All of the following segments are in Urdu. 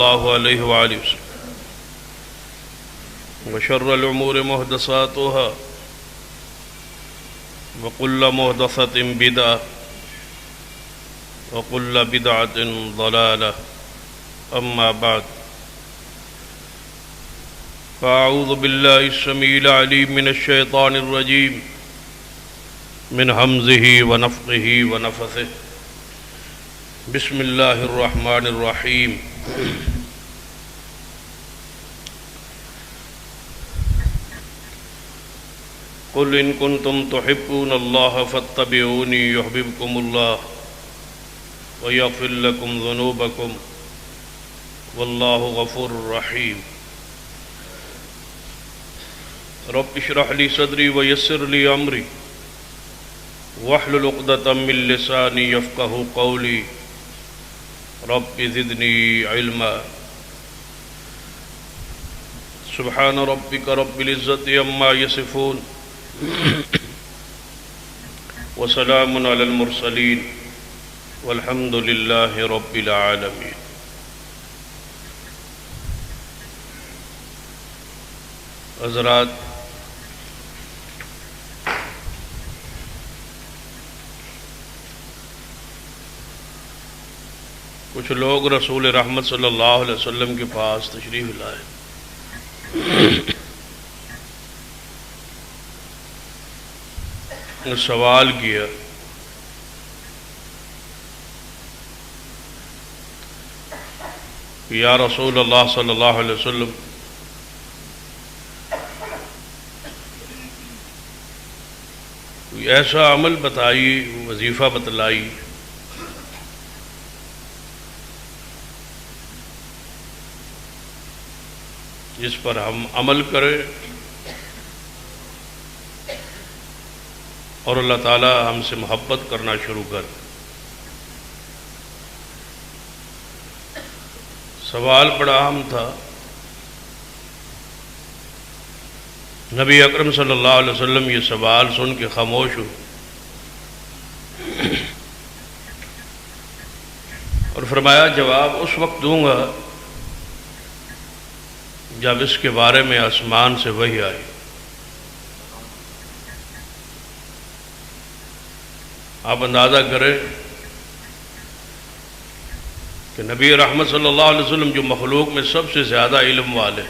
الله عليه وآله وسلم وشر الأمور محدثاتها وكل محدثة بدعة وكل بدعة ضلالة أما بعد فأعوذ بالله السميع العليم من الشيطان الرجيم من همزه ونفخه ونفثه بسم الله الرحمن الرحيم قل إن كنتم تحبون الله فاتبعوني يحببكم الله ويغفر لكم ذنوبكم والله غفور رحيم رب اشرح لي صدري ويسر لي أمري واحلل عقدة من لساني يفقهوا قولي رب زدني علما سبحان ربك رب العزة عما يصفون وسلام على المرسلين والحمد لله رب العالمين. حضرات، کچھ لوگ رسول رحمت صلی اللہ علیہ وسلم کے پاس تشریف لائے. سوال کیا کہ یا رسول اللہ صلی اللہ علیہ وسلم، کوئی ایسا عمل بتائی، وظیفہ بتلائی جس پر ہم عمل کریں اور اللہ تعالی ہم سے محبت کرنا شروع کر. سوال بڑا اہم تھا. نبی اکرم صلی اللہ علیہ وسلم یہ سوال سن کے خاموش ہو اور فرمایا جواب اس وقت دوں گا جب اس کے بارے میں آسمان سے وحی آئی. آپ اندازہ کریں کہ نبی رحمت صلی اللہ علیہ وسلم جو مخلوق میں سب سے زیادہ علم والے،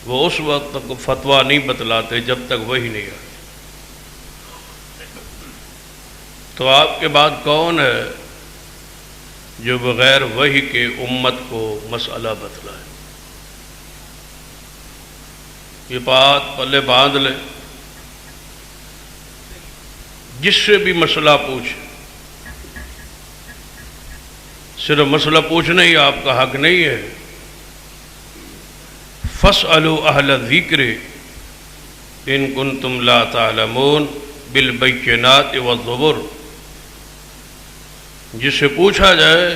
وہ اس وقت تک فتویٰ نہیں بتلاتے جب تک وحی نہیں آئی. تو آپ کے بعد کون ہے جو بغیر وحی کے امت کو مسئلہ بتلائے؟ یہ بات پلے باندھ لے. جس سے بھی مسئلہ پوچھے، صرف مسئلہ پوچھنا ہی آپ کا حق نہیں ہے. فَاسْأَلُوا أَهْلَ الذِّكْرِ إِن كُنتُمْ لَا تَعْلَمُونَ بِالْبَيِّنَاتِ وَالزُّبُرِ. جس سے پوچھا جائے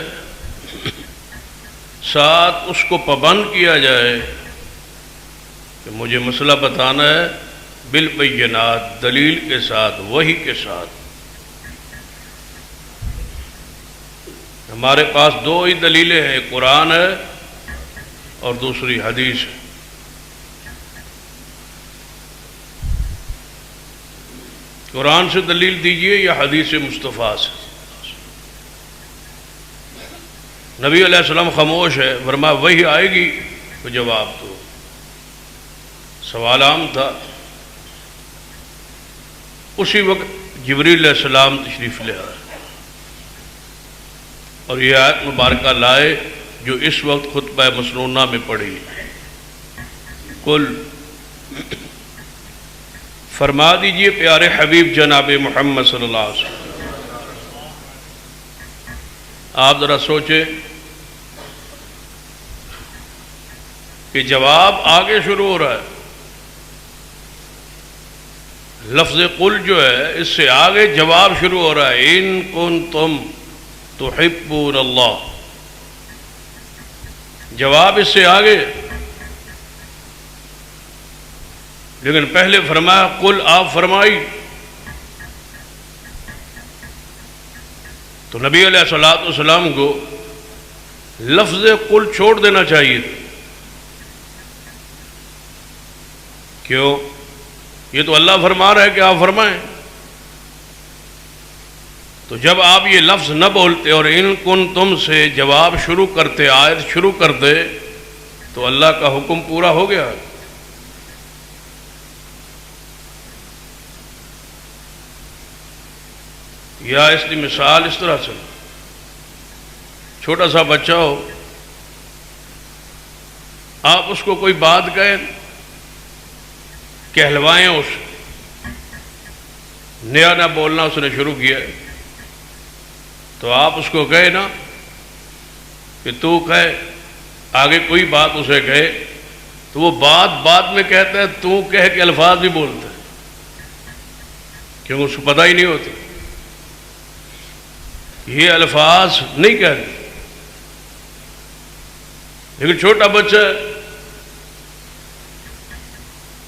ساتھ اس کو پابند کیا جائے کہ مجھے مسئلہ بتانا ہے بالبینات، دلیل کے ساتھ، وحی کے ساتھ. ہمارے پاس دو ہی دلیلیں ہیں، قرآن ہے اور دوسری حدیث ہے. قرآن سے دلیل دیجئے یا حدیث مصطفیٰ سے. نبی علیہ السلام خاموش ہے. فرمایا وحی آئے گی تو جواب دو. سوال عام تھا. اسی وقت جبریل علیہ السلام تشریف لے آئے اور یہ آیت مبارکہ لائے جو اس وقت خطبہ مسنونہ میں پڑھی. قل، فرما دیجئے پیارے حبیب جناب محمد صلی اللہ علیہ وسلم. آپ ذرا سوچیں کہ جواب آگے شروع ہو رہا ہے. لفظ قل جو ہے اس سے آگے جواب شروع ہو رہا ہے. ان کنتم تحبون اللہ. جواب اس سے آگے، لیکن پہلے فرمایا قل، آپ فرمائی. تو نبی علیہ الصلوۃ والسلام کو لفظ قل چھوڑ دینا چاہیے تھا. کیوں؟ یہ تو اللہ فرما رہا ہے کہ آپ فرمائیں. تو جب آپ یہ لفظ نہ بولتے اور ان کنتم سے جواب شروع کرتے، آیت شروع کرتے، تو اللہ کا حکم پورا ہو گیا. یا اس کی مثال اس طرح سے، چھوٹا سا بچہ ہو، آپ اس کو کوئی بات کہیں، کہلوائیں، اس نیا نہ بولنا اس نے شروع کیا ہے، تو آپ اس کو کہے نا کہ تو کہے، آگے کوئی بات اسے کہے، تو وہ بات میں کہتا ہے، تو کہہ کے الفاظ بھی بولتا ہے، کیونکہ اس کو پتہ ہی نہیں ہوتا. یہ الفاظ نہیں کہتے. لیکن چھوٹا بچہ،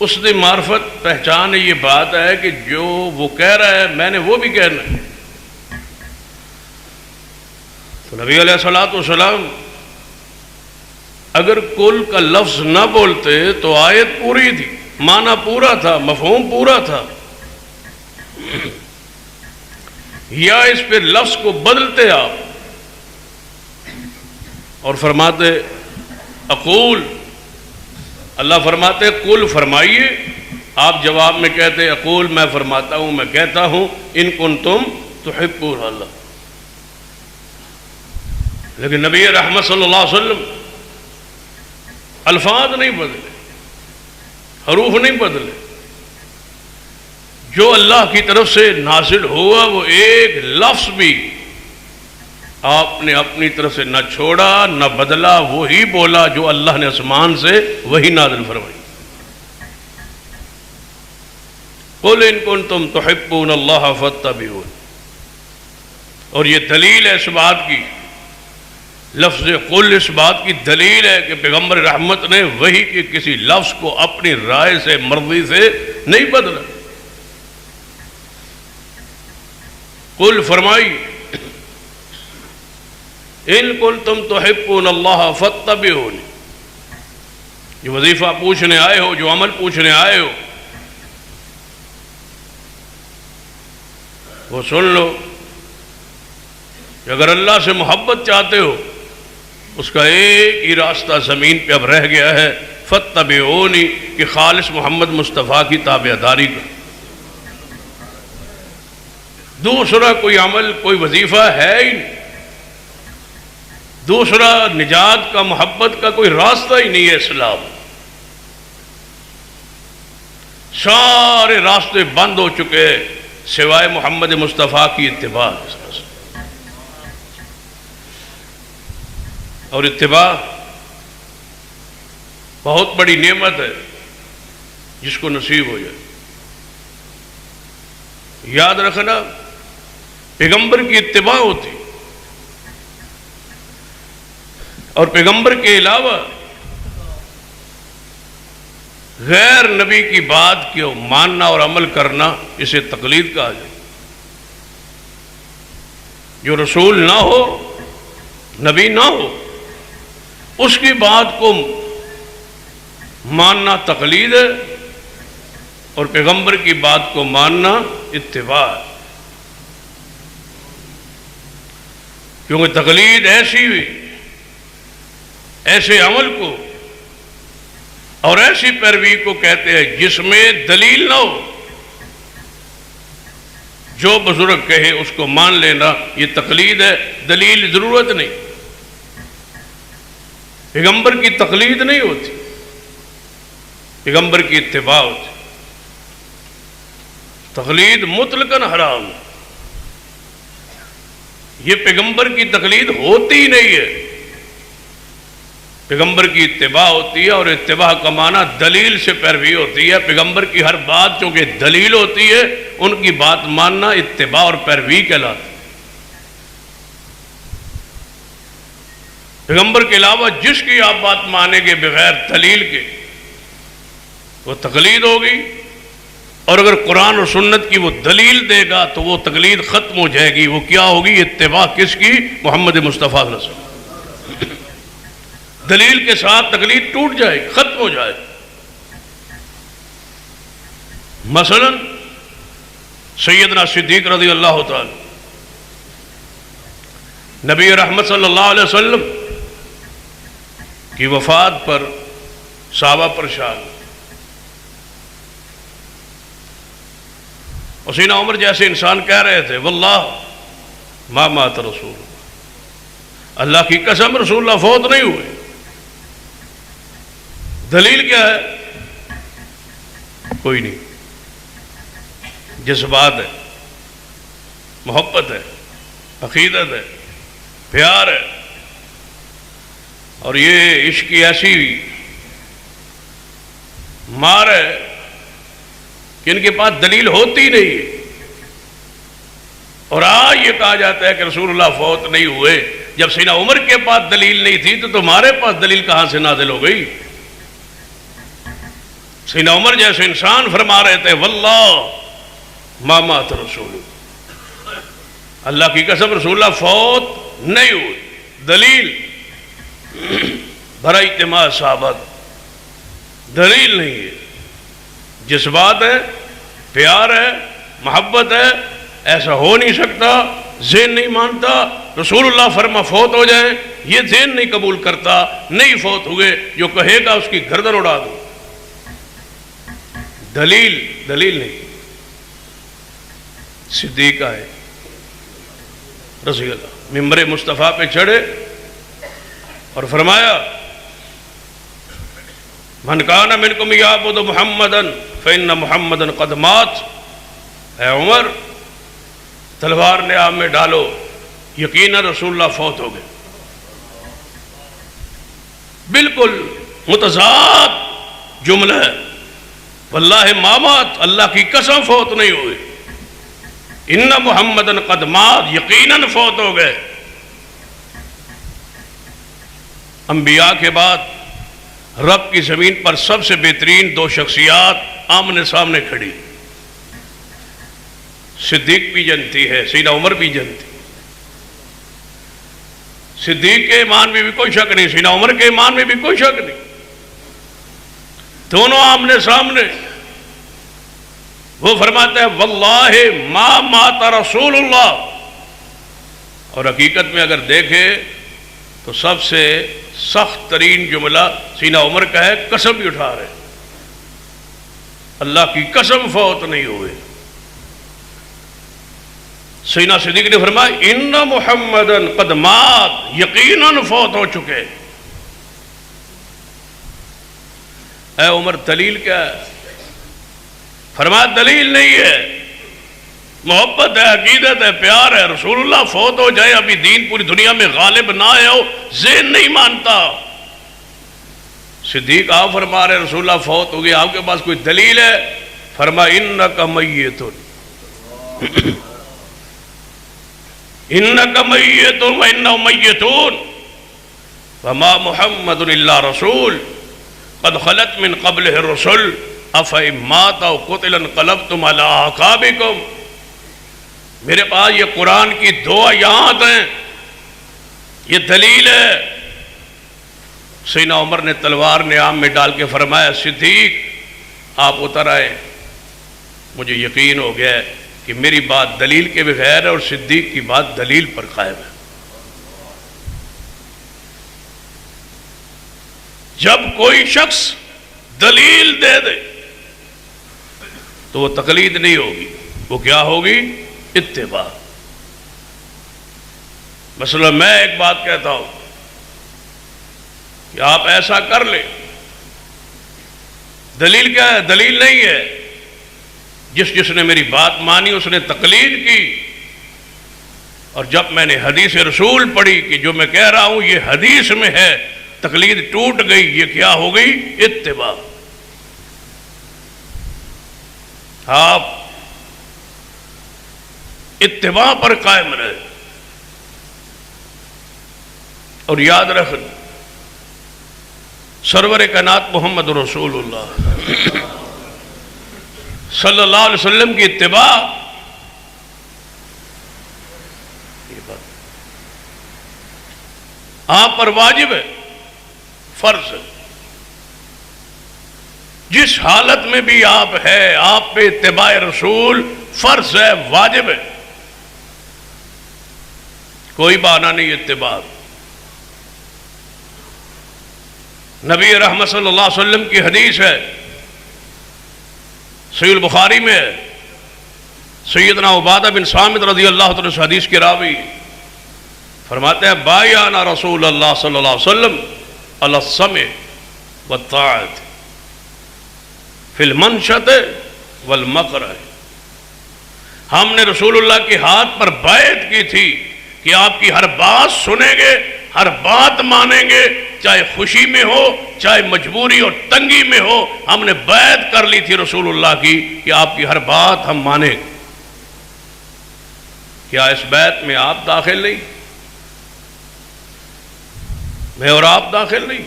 اس کی معرفت پہچان یہ بات ہے کہ جو وہ کہہ رہا ہے میں نے وہ بھی کہنا ہے. تو نبی علیہ الصلوۃ والسلام اگر کل کا لفظ نہ بولتے تو آیت پوری تھی، معنی پورا تھا، مفہوم پورا تھا. یا اس پہ لفظ کو بدلتے آپ اور فرماتے اقول، اللہ فرماتے قل فرمائیے، آپ جواب میں کہتے اقول میں فرماتا ہوں، میں کہتا ہوں، ان کنتم تحبون اللہ. لیکن نبی رحمت صلی اللہ علیہ وسلم الفاظ نہیں بدلے، حروف نہیں بدلے. جو اللہ کی طرف سے نازل ہوا وہ ایک لفظ بھی آپ نے اپنی طرف سے نہ چھوڑا نہ بدلا، وہی بولا جو اللہ نے آسمان سے وہی نازل فرمائی. قل ان کنتم تحبون اللہ فاتبعون. اور یہ دلیل ہے اس بات کی، لفظ قل اس بات کی دلیل ہے کہ پیغمبر رحمت نے وہی کے کسی لفظ کو اپنی رائے سے، مرضی سے نہیں بدلا. قل فرمائی ان کنتم تحبون اللہ فاتبعون. جو وظیفہ پوچھنے آئے ہو، جو عمل پوچھنے آئے ہو، وہ سن لو کہ اگر اللہ سے محبت چاہتے ہو، اس کا ایک ہی راستہ زمین پہ اب رہ گیا ہے، فاتبعونی، کہ خالص محمد مصطفیٰ کی تابعداری کا. دوسرا کوئی عمل، کوئی وظیفہ ہے ہی نہیں، دوسرا نجات کا، محبت کا کوئی راستہ ہی نہیں ہے. اسلام سارے راستے بند ہو چکے سوائے محمد مصطفیٰ کی اتباع. اور اتباع بہت بڑی نعمت ہے جس کو نصیب ہو جائے. یاد رکھنا، پیغمبر کی اتباع ہوتی اور پیغمبر کے علاوہ غیر نبی کی بات کو ماننا اور عمل کرنا، اسے تقلید کہا جائے. جو رسول نہ ہو، نبی نہ ہو، اس کی بات کو ماننا تقلید ہے، اور پیغمبر کی بات کو ماننا اتباع ہے. کیونکہ تقلید ایسے عمل کو اور ایسی پیروی کو کہتے ہیں جس میں دلیل نہ ہو. جو بزرگ کہے اس کو مان لینا، یہ تقلید ہے. دلیل ضرورت نہیں. پیغمبر کی تقلید نہیں ہوتی، پیغمبر کی اتباع ہوتی. تقلید مطلقاً حرام ہے. یہ پیغمبر کی تقلید ہوتی ہی نہیں ہے. پیغمبر کی اتباع ہوتی ہے، اور اتباع کا معنی دلیل سے پیروی ہوتی ہے. پیغمبر کی ہر بات چونکہ دلیل ہوتی ہے، ان کی بات ماننا اتباع اور پیروی کہلاتی ہے. پیغمبر کے علاوہ جس کی آپ بات مانیں گے بغیر دلیل کے، وہ تقلید ہوگی. اور اگر قرآن اور سنت کی وہ دلیل دے گا تو وہ تقلید ختم ہو جائے گی. وہ کیا ہوگی؟ اتباع کس کی؟ محمد مصطفیٰ صلی اللہ علیہ وسلم. دلیل کے ساتھ تقلید ٹوٹ جائے گی، ختم ہو جائے. مثلا سیدنا صدیق رضی اللہ تعالی، نبی رحمت صلی اللہ علیہ وسلم کی وفات پر صحابہ پریشان. سیدنا عمر جیسے انسان کہہ رہے تھے واللہ ما مات رسول اللہ، اللہ کی قسم رسول اللہ فوت نہیں ہوئے. دلیل کیا ہے؟ کوئی نہیں. جذبات ہے، محبت ہے، عقیدت ہے، پیار ہے. اور یہ عشق کی ایسی مار ہے کہ ان کے پاس دلیل ہوتی نہیں ہے. اور آج یہ کہا جاتا ہے کہ رسول اللہ فوت نہیں ہوئے. جب سیدنا عمر کے پاس دلیل نہیں تھی تو تمہارے پاس دلیل کہاں سے نازل ہو گئی؟ سیدنا عمر جیسے انسان فرما رہے تھے واللہ ما مات رسول اللہ، اللہ کی قسم رسول اللہ فوت نہیں ہوئے. دلیل بھرا اجتماع صحابہ، دلیل نہیں ہے. جذبات ہے، پیار ہے، محبت ہے. ایسا ہو نہیں سکتا، ذہن نہیں مانتا. رسول اللہ فرما فوت ہو جائیں، یہ ذہن نہیں قبول کرتا. نہیں فوت ہوئے، جو کہے گا اس کی گردن اڑا دو. دلیل نہیں. صدیق آئے رضی اللہ، ممبر مصطفیٰ پہ چڑھے اور فرمایا من کان منکم یعبد محمدا فإن محمدا قد مات. اے عمر تلوار نیام میں ڈالو، یقینا رسول اللہ فوت ہو گئے. بالکل متضاد جملہ ہے. واللہ ما مات، اللہ کی قسم فوت نہیں ہوئے. ان محمدا قد مات، یقیناً فوت ہو گئے. انبیاء کے بعد رب کی زمین پر سب سے بہترین دو شخصیات آمنے سامنے کھڑی. صدیق بھی جنتی ہے، سیدنا عمر بھی جنتی. صدیق کے ایمان میں بھی کوئی شک نہیں، سیدنا عمر کے ایمان میں بھی کوئی شک نہیں. دونوں آمنے سامنے. وہ فرماتے ہیں واللہ ما مات رسول اللہ. اور حقیقت میں اگر دیکھے تو سب سے سخت ترین جملہ سیدنا عمر کا ہے، قسم بھی اٹھا رہے اللہ کی قسم فوت نہیں ہوئے. سیدنا صدیق نے فرمایا ان محمدن قد مات، یقیناً فوت ہو چکے. اے عمر دلیل کیا ہے؟ فرمایا دلیل نہیں ہے، محبت ہے، عقیدت ہے، پیار ہے. رسول اللہ فوت ہو جائے، ابھی دین پوری دنیا میں غالب نہ آئے ہو، ذہن نہیں مانتا. صدیق آپ فرما رہے رسول اللہ فوت ہو گئے، آپ کے پاس کوئی دلیل ہے؟ فرمایا انک میت، انک میت وانہم میتون وما محمد الا رسول قد خلت من قبلہ الرسل افئن مات او قتل انقلبتم علی اعقابکم. میرے پاس یہ قرآن کی دو آیات ہیں، یہ دلیل ہے. سیدنا عمر نے تلوار نیام میں ڈال کے فرمایا صدیق آپ اتر آئے، مجھے یقین ہو گیا کہ میری بات دلیل کے بغیر ہے اور صدیق کی بات دلیل پر قائم ہے. جب کوئی شخص دلیل دے دے تو وہ تقلید نہیں ہوگی، وہ کیا ہوگی؟ اتباع. مثلا میں ایک بات کہتا ہوں کہ آپ ایسا کر لیں، دلیل کیا ہے؟ دلیل نہیں ہے. جس نے میری بات مانی اس نے تقلید کی. اور جب میں نے حدیث رسول پڑھی کہ جو میں کہہ رہا ہوں یہ حدیث میں ہے، تقلید ٹوٹ گئی. یہ کیا ہو گئی؟ اتباع. آپ اتباع پر قائم رہے اور یاد رکھیں سرور کائنات محمد رسول اللہ صلی اللہ علیہ وسلم کی اتباع، یہ بات آپ پر واجب ہے، فرض ہے۔ جس حالت میں بھی آپ ہے، آپ پہ اتباع رسول فرض ہے، واجب ہے، کوئی بہانہ نہیں اتباع۔ نبی رحمت صلی اللہ علیہ وسلم کی حدیث ہے، صحیح البخاری میں ہے، سیدنا عبادہ بن صامت رضی اللہ تعالیٰ عنہ حدیث کے راوی فرماتے ہیں بایعنا رسول اللہ صلی اللہ علیہ وسلم علی السمع والطاعۃ فی المنشط والمکرہ۔ ہم نے رسول اللہ کے ہاتھ پر بیعت کی تھی کہ آپ کی ہر بات سنیں گے، ہر بات مانیں گے، چاہے خوشی میں ہو چاہے مجبوری اور تنگی میں ہو۔ ہم نے بیعت کر لی تھی رسول اللہ کی کہ آپ کی ہر بات ہم مانیں گے۔ کیا اس بیعت میں آپ داخل نہیں؟ میں اور آپ داخل نہیں؟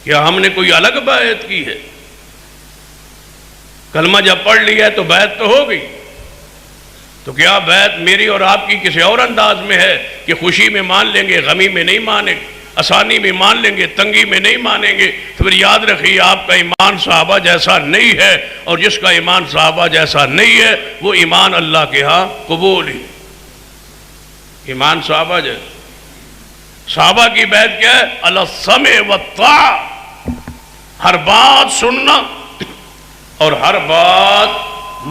کیا ہم نے کوئی الگ بیعت کی ہے؟ کلمہ جب پڑھ لیا ہے تو بیعت تو ہو گئی، تو کیا بیعت میری اور آپ کی کسی اور انداز میں ہے کہ خوشی میں مان لیں گے، غمی میں نہیں مانیں گے، آسانی میں مان لیں گے، تنگی میں نہیں مانیں گے؟ تو پھر یاد رکھیے آپ کا ایمان صحابہ جیسا نہیں ہے، اور جس کا ایمان صحابہ جیسا نہیں ہے وہ ایمان اللہ کے ہاں قبول ہی۔ ایمان صحابہ جیسا، صحابہ کی بیعت کیا ہے؟ علی السمع والطاعۃ، ہر بات سننا اور ہر بات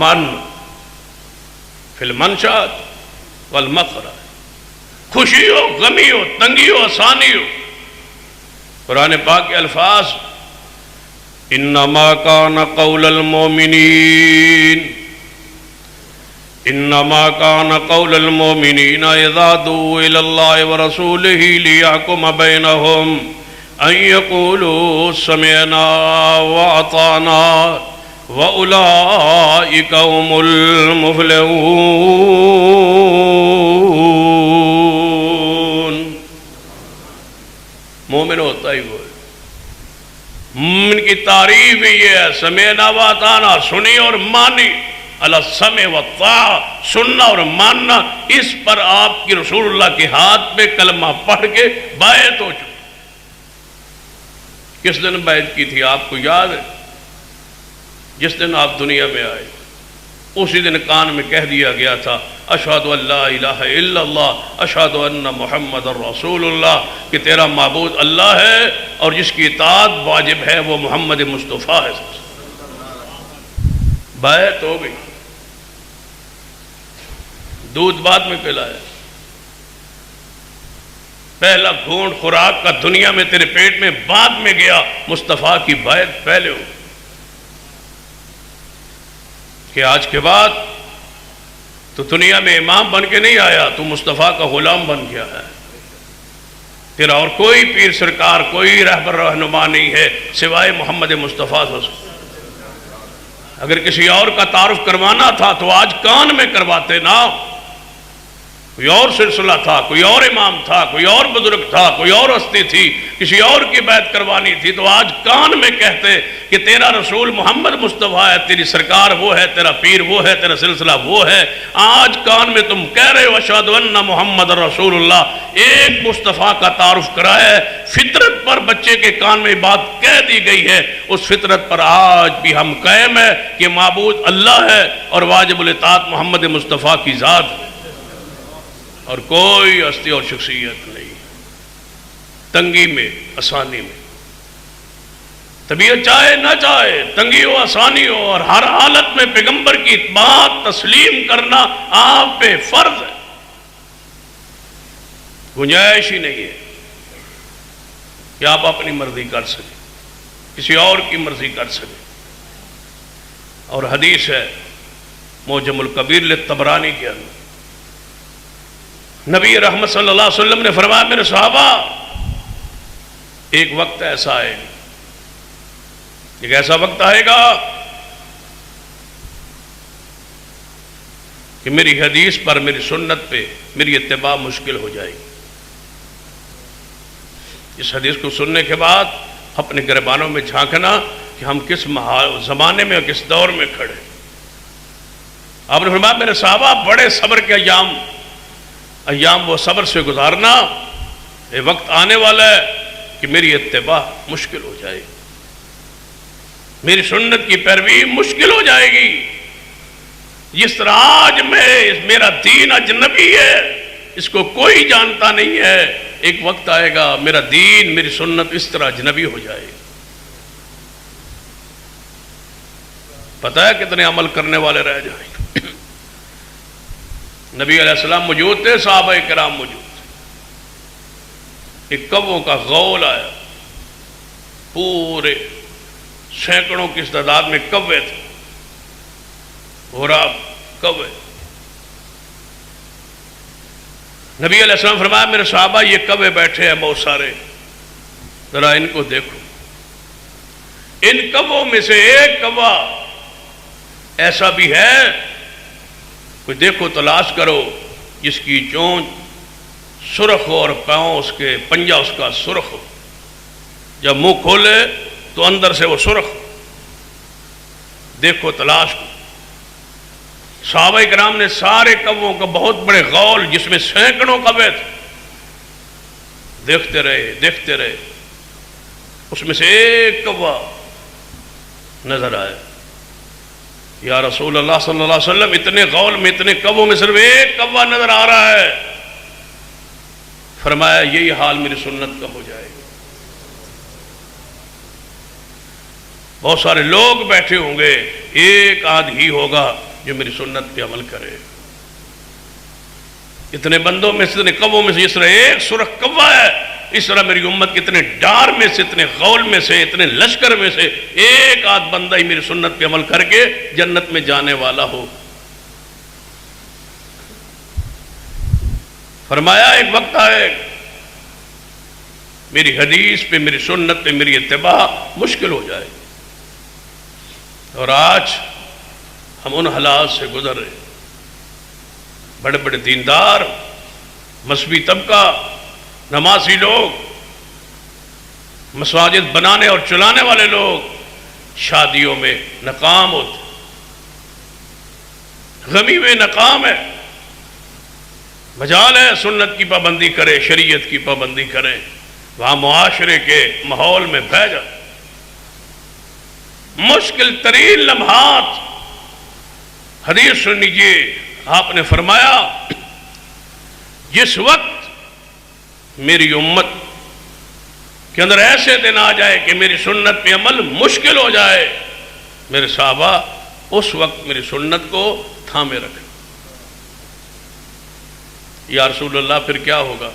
ماننا، فی المنشط والمکرہ، خوشی ہو غمی ہو تنگی ہو آسانی ہو۔ قرآن پاک کے الفاظ انما کان قول المؤمنین، انما کان قول المؤمنین اذا دعوا الی اللہ ورسولہ لیحکم بینہم ان یقولوا سمعنا واطعنا وَأُولَئِكَ هُمُ الْمُفْلِحُونَ۔ مومن ہوتا ہی وہ ہے، مومن کی تعریف ہی یہ ہے، سمعنا وَأَطَعْنَا، سنی اور مانی، علی السمع والطاعۃ، سننا اور ماننا۔ اس پر آپ کی رسول اللہ کے ہاتھ پہ کلمہ پڑھ کے بیعت ہو چکی۔ کس دن بیعت کی تھی آپ کو یاد ہے؟ جس دن آپ دنیا میں آئے، اسی دن کان میں کہہ دیا گیا تھا اشہد ان لا الہ الا اللہ اشہد ان محمد رسول اللہ، کہ تیرا معبود اللہ ہے اور جس کی اطاعت واجب ہے وہ محمد مصطفیٰ ہے۔ بیعت ہو گئی، دودھ بعد میں پلایا، پہلا گھونٹ خوراک کا دنیا میں تیرے پیٹ میں بعد میں گیا، مصطفیٰ کی بیعت پہلے ہو کہ آج کے بعد تو دنیا میں امام بن کے نہیں آیا، تو مصطفیٰ کا غلام بن گیا ہے۔ تیرا اور کوئی پیر سرکار، کوئی رہبر رہنما نہیں ہے سوائے محمد مصطفیٰ صلی اللہ علیہ وسلم۔ اگر کسی اور کا تعارف کروانا تھا تو آج کان میں کرواتے نا، کوئی اور سلسلہ تھا، کوئی اور امام تھا، کوئی اور بزرگ تھا، کوئی اور ہستی تھی، کسی اور کی بیعت کروانی تھی تو آج کان میں کہتے کہ تیرا رسول محمد مصطفیٰ ہے، تیری سرکار وہ ہے، تیرا پیر وہ ہے، تیرا سلسلہ وہ ہے۔ آج کان میں تم کہہ رہے ہو اشہد ان محمد رسول اللہ، ایک مصطفیٰ کا تعارف کرایا ہے۔ فطرت پر بچے کے کان میں بات کہہ دی گئی ہے، اس فطرت پر آج بھی ہم قائم ہے کہ معبود اللہ ہے اور واجب الاطاعت محمد مصطفیٰ کی ذات ہے، اور کوئی ہستی اور شخصیت نہیں۔ تنگی میں آسانی میں، طبیعت چاہے نہ چاہے، تنگی ہو آسانی ہو، اور ہر حالت میں پیغمبر کی بات تسلیم کرنا آپ پہ فرض ہے۔ گنجائش ہی نہیں ہے کہ آپ اپنی مرضی کر سکیں، کسی اور کی مرضی کر سکیں۔ اور حدیث ہے معجم الکبیر للطبرانی کے اندر، نبی رحمت صلی اللہ علیہ وسلم نے فرمایا میرے صحابہ، ایک وقت ایسا آئے گا، ایک ایسا وقت آئے گا کہ میری حدیث پر، میری سنت پہ میری اتباع مشکل ہو جائے گی۔ اس حدیث کو سننے کے بعد اپنے گریبانوں میں جھانکنا کہ ہم کس زمانے میں اور کس دور میں کھڑے. آپ نے فرمایا میرے صحابہ بڑے صبر کے ایام وہ صبر سے گزارنا، یہ وقت آنے والا ہے کہ میری اتباع مشکل ہو جائے گی، میری سنت کی پیروی مشکل ہو جائے گی. جس طرح آج میرا دین اجنبی ہے، اس کو کوئی جانتا نہیں ہے، ایک وقت آئے گا میرا دین میری سنت اس طرح اجنبی ہو جائے گی. پتہ ہے کتنے عمل کرنے والے رہ جائیں گے. نبی علیہ السلام موجود تھے، صحابہ کرام موجود تھے. ایک کبوں کا غول آیا، پورے سینکڑوں کی تعداد میں کوے تھے، غراب کوے. نبی علیہ السلام فرمایا میرے صحابہ یہ کوے بیٹھے ہیں بہت سارے، ذرا ان کو دیکھو. ان کووں میں سے ایک کوا ایسا بھی ہے، کوئی دیکھو تلاش کرو، جس کی چونچ سرخ ہو اور پاؤں اس کے پنجہ اس کا سرخ ہو، جب منہ کھولے تو اندر سے وہ سرخ ہو. دیکھو تلاش کرو. صحابہ کرام نے سارے کووں کا بہت بڑے غول جس میں سینکڑوں کوے تھے دیکھتے رہے. اس میں سے ایک کوا نظر آیا. یا رسول اللہ صلی اللہ علیہ وسلم اتنے غول میں اتنے کووں میں صرف ایک کوا نظر آ رہا ہے. فرمایا یہی حال میری سنت کا ہو جائے گا. بہت سارے لوگ بیٹھے ہوں گے، ایک آدھ ہی ہوگا جو میری سنت پہ عمل کرے. اتنے بندوں میں سے اتنے کووں میں سے جس طرح ایک سرخ کوا ہے، اس طرح میری امت کے اتنے ڈار میں سے اتنے غول میں سے اتنے لشکر میں سے ایک آدھ بندہ ہی میری سنت پہ عمل کر کے جنت میں جانے والا ہو. فرمایا ایک وقت آئے میری حدیث پہ میری سنت پہ میری اتباع مشکل ہو جائے. اور آج ہم ان حالات سے گزر رہے. بڑے بڑے دیندار، مذہبی طبقہ، نمازی لوگ، مساجد بنانے اور چلانے والے لوگ شادیوں میں ناکام ہوتے، غمی میں ناکام ہے. مجال ہے سنت کی پابندی کرے، شریعت کی پابندی کریں، وہاں معاشرے کے ماحول میں بہ جائے. مشکل ترین لمحات حدیث سن لیجیے. آپ نے فرمایا جس وقت میری امت کے اندر ایسے دن آ جائے کہ میری سنت پہ عمل مشکل ہو جائے، میرے صحابہ اس وقت میری سنت کو تھامے رکھیں. یا رسول اللہ پھر کیا ہوگا؟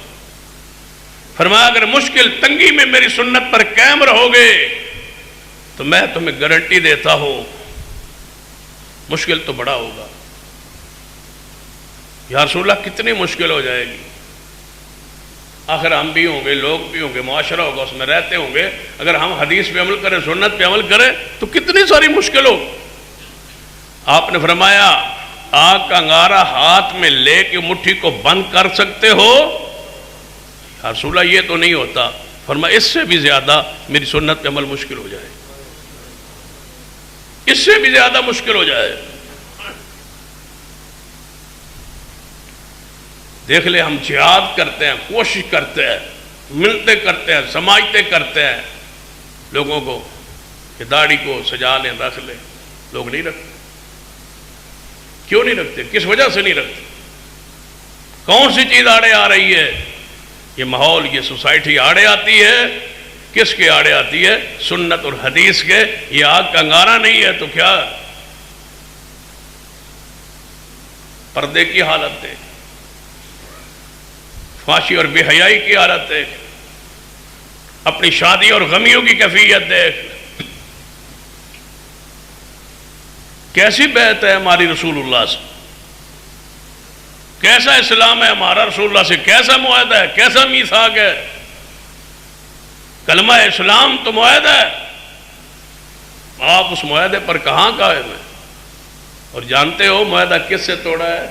فرمایا اگر مشکل تنگی میں میری سنت پر قائم رہو گے تو میں تمہیں گارنٹی دیتا ہوں مشکل تو بڑا ہوگا. یا رسول اللہ کتنی مشکل ہو جائے گی؟ آخر ہم بھی ہوں گے، لوگ بھی ہوں گے، معاشرہ ہوگا، اس میں رہتے ہوں گے. اگر ہم حدیث پہ عمل کریں، سنت پہ عمل کریں تو کتنی ساری مشکل ہو. آپ نے فرمایا آگ کا انگارہ ہاتھ میں لے کے مٹھی کو بند کر سکتے ہو؟ یا رسول اللہ یہ تو نہیں ہوتا. فرمایا اس سے بھی زیادہ میری سنت پہ عمل مشکل ہو جائے، اس سے بھی زیادہ مشکل ہو جائے. دیکھ لے ہم جہاد کرتے ہیں، کوشش کرتے ہیں، منتیں کرتے ہیں، سماجتیں کرتے ہیں لوگوں کو کہ داڑھی کو سجا لیں، رکھ لیں. لوگ نہیں رکھتے. کیوں نہیں رکھتے؟ کس وجہ سے نہیں رکھتے؟ کون سی چیز آڑے آ رہی ہے؟ یہ ماحول، یہ سوسائٹی آڑے آتی ہے. کس کے آڑے آتی ہے؟ سنت اور حدیث کے. یہ آگ کا انگارہ نہیں ہے تو کیا؟ پردے کی حالت ہے، فحاشی اور بے حیائی کی حالت دیکھ، اپنی شادی اور غمیوں کی کیفیت دیکھ. کیسی بیعت ہے ہماری رسول اللہ سے؟ کیسا اسلام ہے ہمارا رسول اللہ سے؟ کیسا معاہدہ ہے؟ کیسا میثاق ہے؟ کلمہ اسلام تو معاہدہ ہے. آپ اس معاہدے پر کہاں قائم ہیں؟ اور جانتے ہو معاہدہ کس سے توڑا ہے؟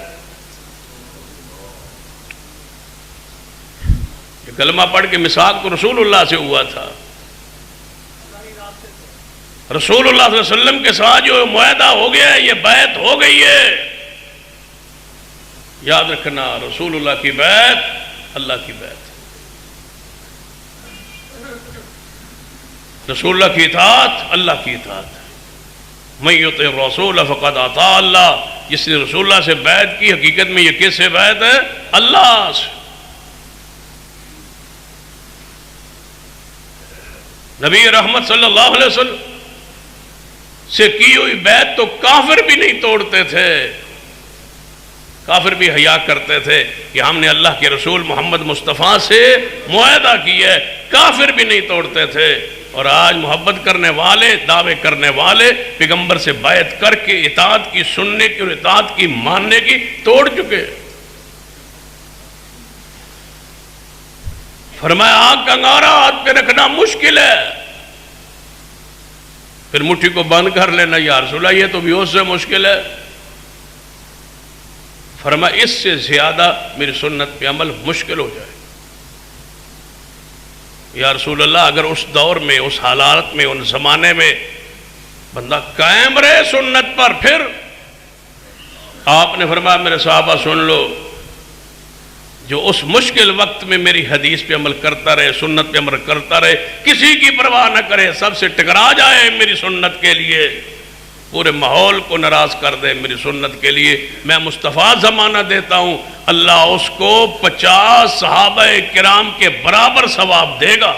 یہ کلمہ پڑھ کے میثاق تو رسول اللہ سے ہوا تھا. رسول اللہ صلی اللہ علیہ وسلم کے ساتھ جو معاہدہ ہو گیا ہے، یہ بیعت ہو گئی ہے. یاد رکھنا، رسول اللہ کی بیعت اللہ کی بیعت، رسول اللہ کی اطاعت اللہ کی اطاعت. من یطع الرسول فقد اطاع اللہ. جس نے رسول اللہ سے بیعت کی، حقیقت میں یہ کس سے بیعت ہے؟ اللہ سے. نبی رحمت صلی اللہ علیہ وسلم سے کی ہوئی بیعت تو کافر بھی نہیں توڑتے تھے. کافر بھی حیا کرتے تھے کہ ہم نے اللہ کے رسول محمد مصطفیٰ سے معاہدہ کیا ہے، کافر بھی نہیں توڑتے تھے. اور آج محبت کرنے والے، دعوے کرنے والے پیغمبر سے بیعت کر کے اطاعت کی، سننے کی اور اطاعت کی، ماننے کی توڑ چکے. فرمایا آگ کا انگارہ ہاتھ پہ رکھنا مشکل ہے، پھر مٹھی کو بند کر لینا یا رسول اللہ یہ تو بھی اس سے مشکل ہے. فرمایا اس سے زیادہ میری سنت پہ عمل مشکل ہو جائے. یا رسول اللہ اگر اس دور میں، اس حالات میں، ان زمانے میں بندہ قائم رہے سنت پر، پھر آپ نے فرمایا میرے صحابہ سن لو، جو اس مشکل وقت میں میری حدیث پہ عمل کرتا رہے، سنت پہ عمل کرتا رہے، کسی کی پرواہ نہ کرے، سب سے ٹکرا جائے میری سنت کے لیے، پورے ماحول کو ناراض کر دے میری سنت کے لیے، میں مصطفیٰ زمانہ دیتا ہوں اللہ اس کو 50 صحابہ کرام کے برابر ثواب دے گا.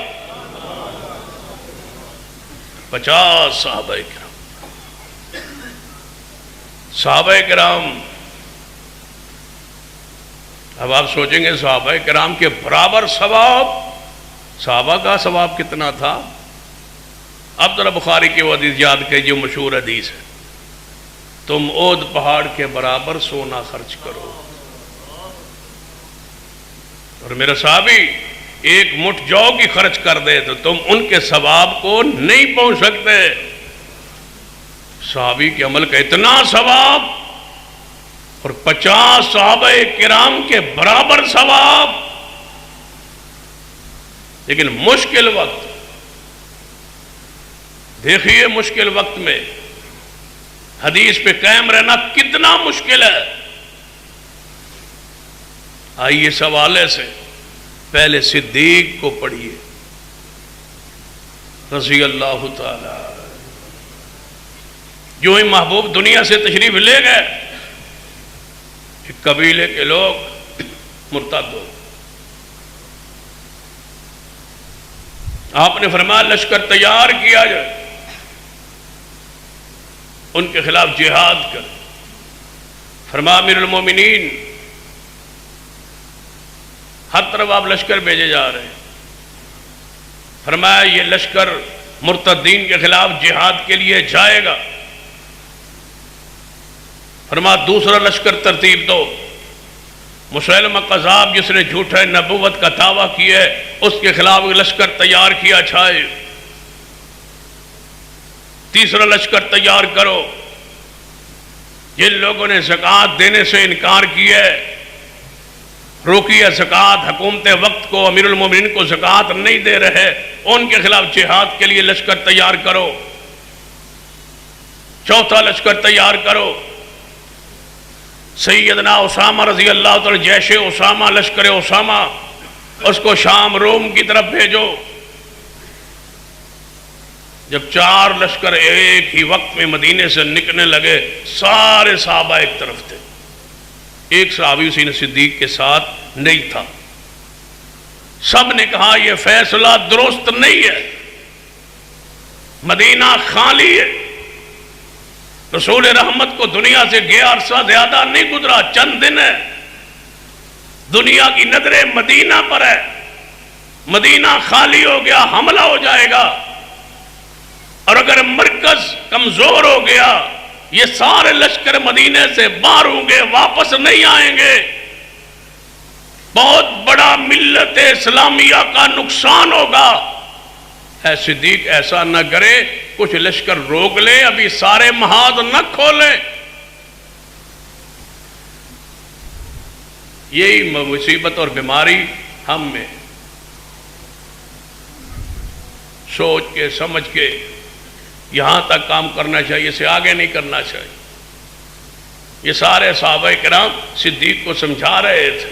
50 صحابہ کرام. صحابہ کرام، اب آپ سوچیں گے صحابہ کرام کے برابر ثواب، صحابہ کا ثواب کتنا تھا؟ اب ذرا بخاری کی وہ حدیث یاد کریں جو مشہور حدیث ہے، تم اود پہاڑ کے برابر سونا خرچ کرو. اور میرا صحابی ایک مٹھ جو کی خرچ کر دے تو تم ان کے ثواب کو نہیں پہنچ سکتے. صحابی کے عمل کا اتنا ثواب اور 50 صحابہ کرام کے برابر ثواب. لیکن مشکل وقت دیکھیے، مشکل وقت میں حدیث پہ قائم رہنا کتنا مشکل ہے. آئیے اس حوالے سے پہلے صدیق کو پڑھیے رضی اللہ تعالی. جو ہی محبوب دنیا سے تشریف لے گئے، ایک قبیلے کے لوگ مرتد ہو. آپ نے فرمایا لشکر تیار کیا جائے، ان کے خلاف جہاد کر. فرمایا امیر المومنین ہر طرف آپ لشکر بھیجے جا رہے ہیں. فرمایا یہ لشکر مرتدین کے خلاف جہاد کے لیے جائے گا. فرمایا دوسرا لشکر ترتیب دو. مسیلمہ قذاب جس نے جھوٹے نبوت کا دعویٰ کیا ہے، اس کے خلاف لشکر تیار کیا جائے. تیسرا لشکر تیار کرو. جن لوگوں نے زکوٰۃ دینے سے انکار کیا ہے، روکی ہے زکوٰۃ، حکومت وقت کو، امیر المومنین کو زکوٰۃ نہیں دے رہے، ان کے خلاف جہاد کے لیے لشکر تیار کرو. چوتھا لشکر تیار کرو. سیدنا اسامہ رضی اللہ تعالی جیش اسامہ، لشکر اسامہ، اس کو شام روم کی طرف بھیجو. جب 4 لشکر ایک ہی وقت میں مدینے سے نکلنے لگے، سارے صحابہ ایک طرف تھے. ایک صحابی حسین صدیق کے ساتھ نہیں تھا. سب نے کہا یہ فیصلہ درست نہیں ہے، مدینہ خالی ہے. رسول رحمت کو دنیا سے گیا عرصہ زیادہ نہیں گزرا، چند دن ہے. دنیا کی نظریں مدینہ پر ہے. مدینہ خالی ہو گیا، حملہ ہو جائے گا. اور اگر مرکز کمزور ہو گیا، یہ سارے لشکر مدینے سے باہر ہوں گے، واپس نہیں آئیں گے. بہت بڑا ملت اسلامیہ کا نقصان ہوگا. اے صدیق ایسا نہ کرے، کچھ لشکر روک لے، ابھی سارے محاذ نہ کھولیں. یہی مصیبت اور بیماری ہم میں. سوچ کے سمجھ کے یہاں تک کام کرنا چاہیے، اسے آگے نہیں کرنا چاہیے۔ یہ سارے صحابہ کرام صدیق کو سمجھا رہے تھے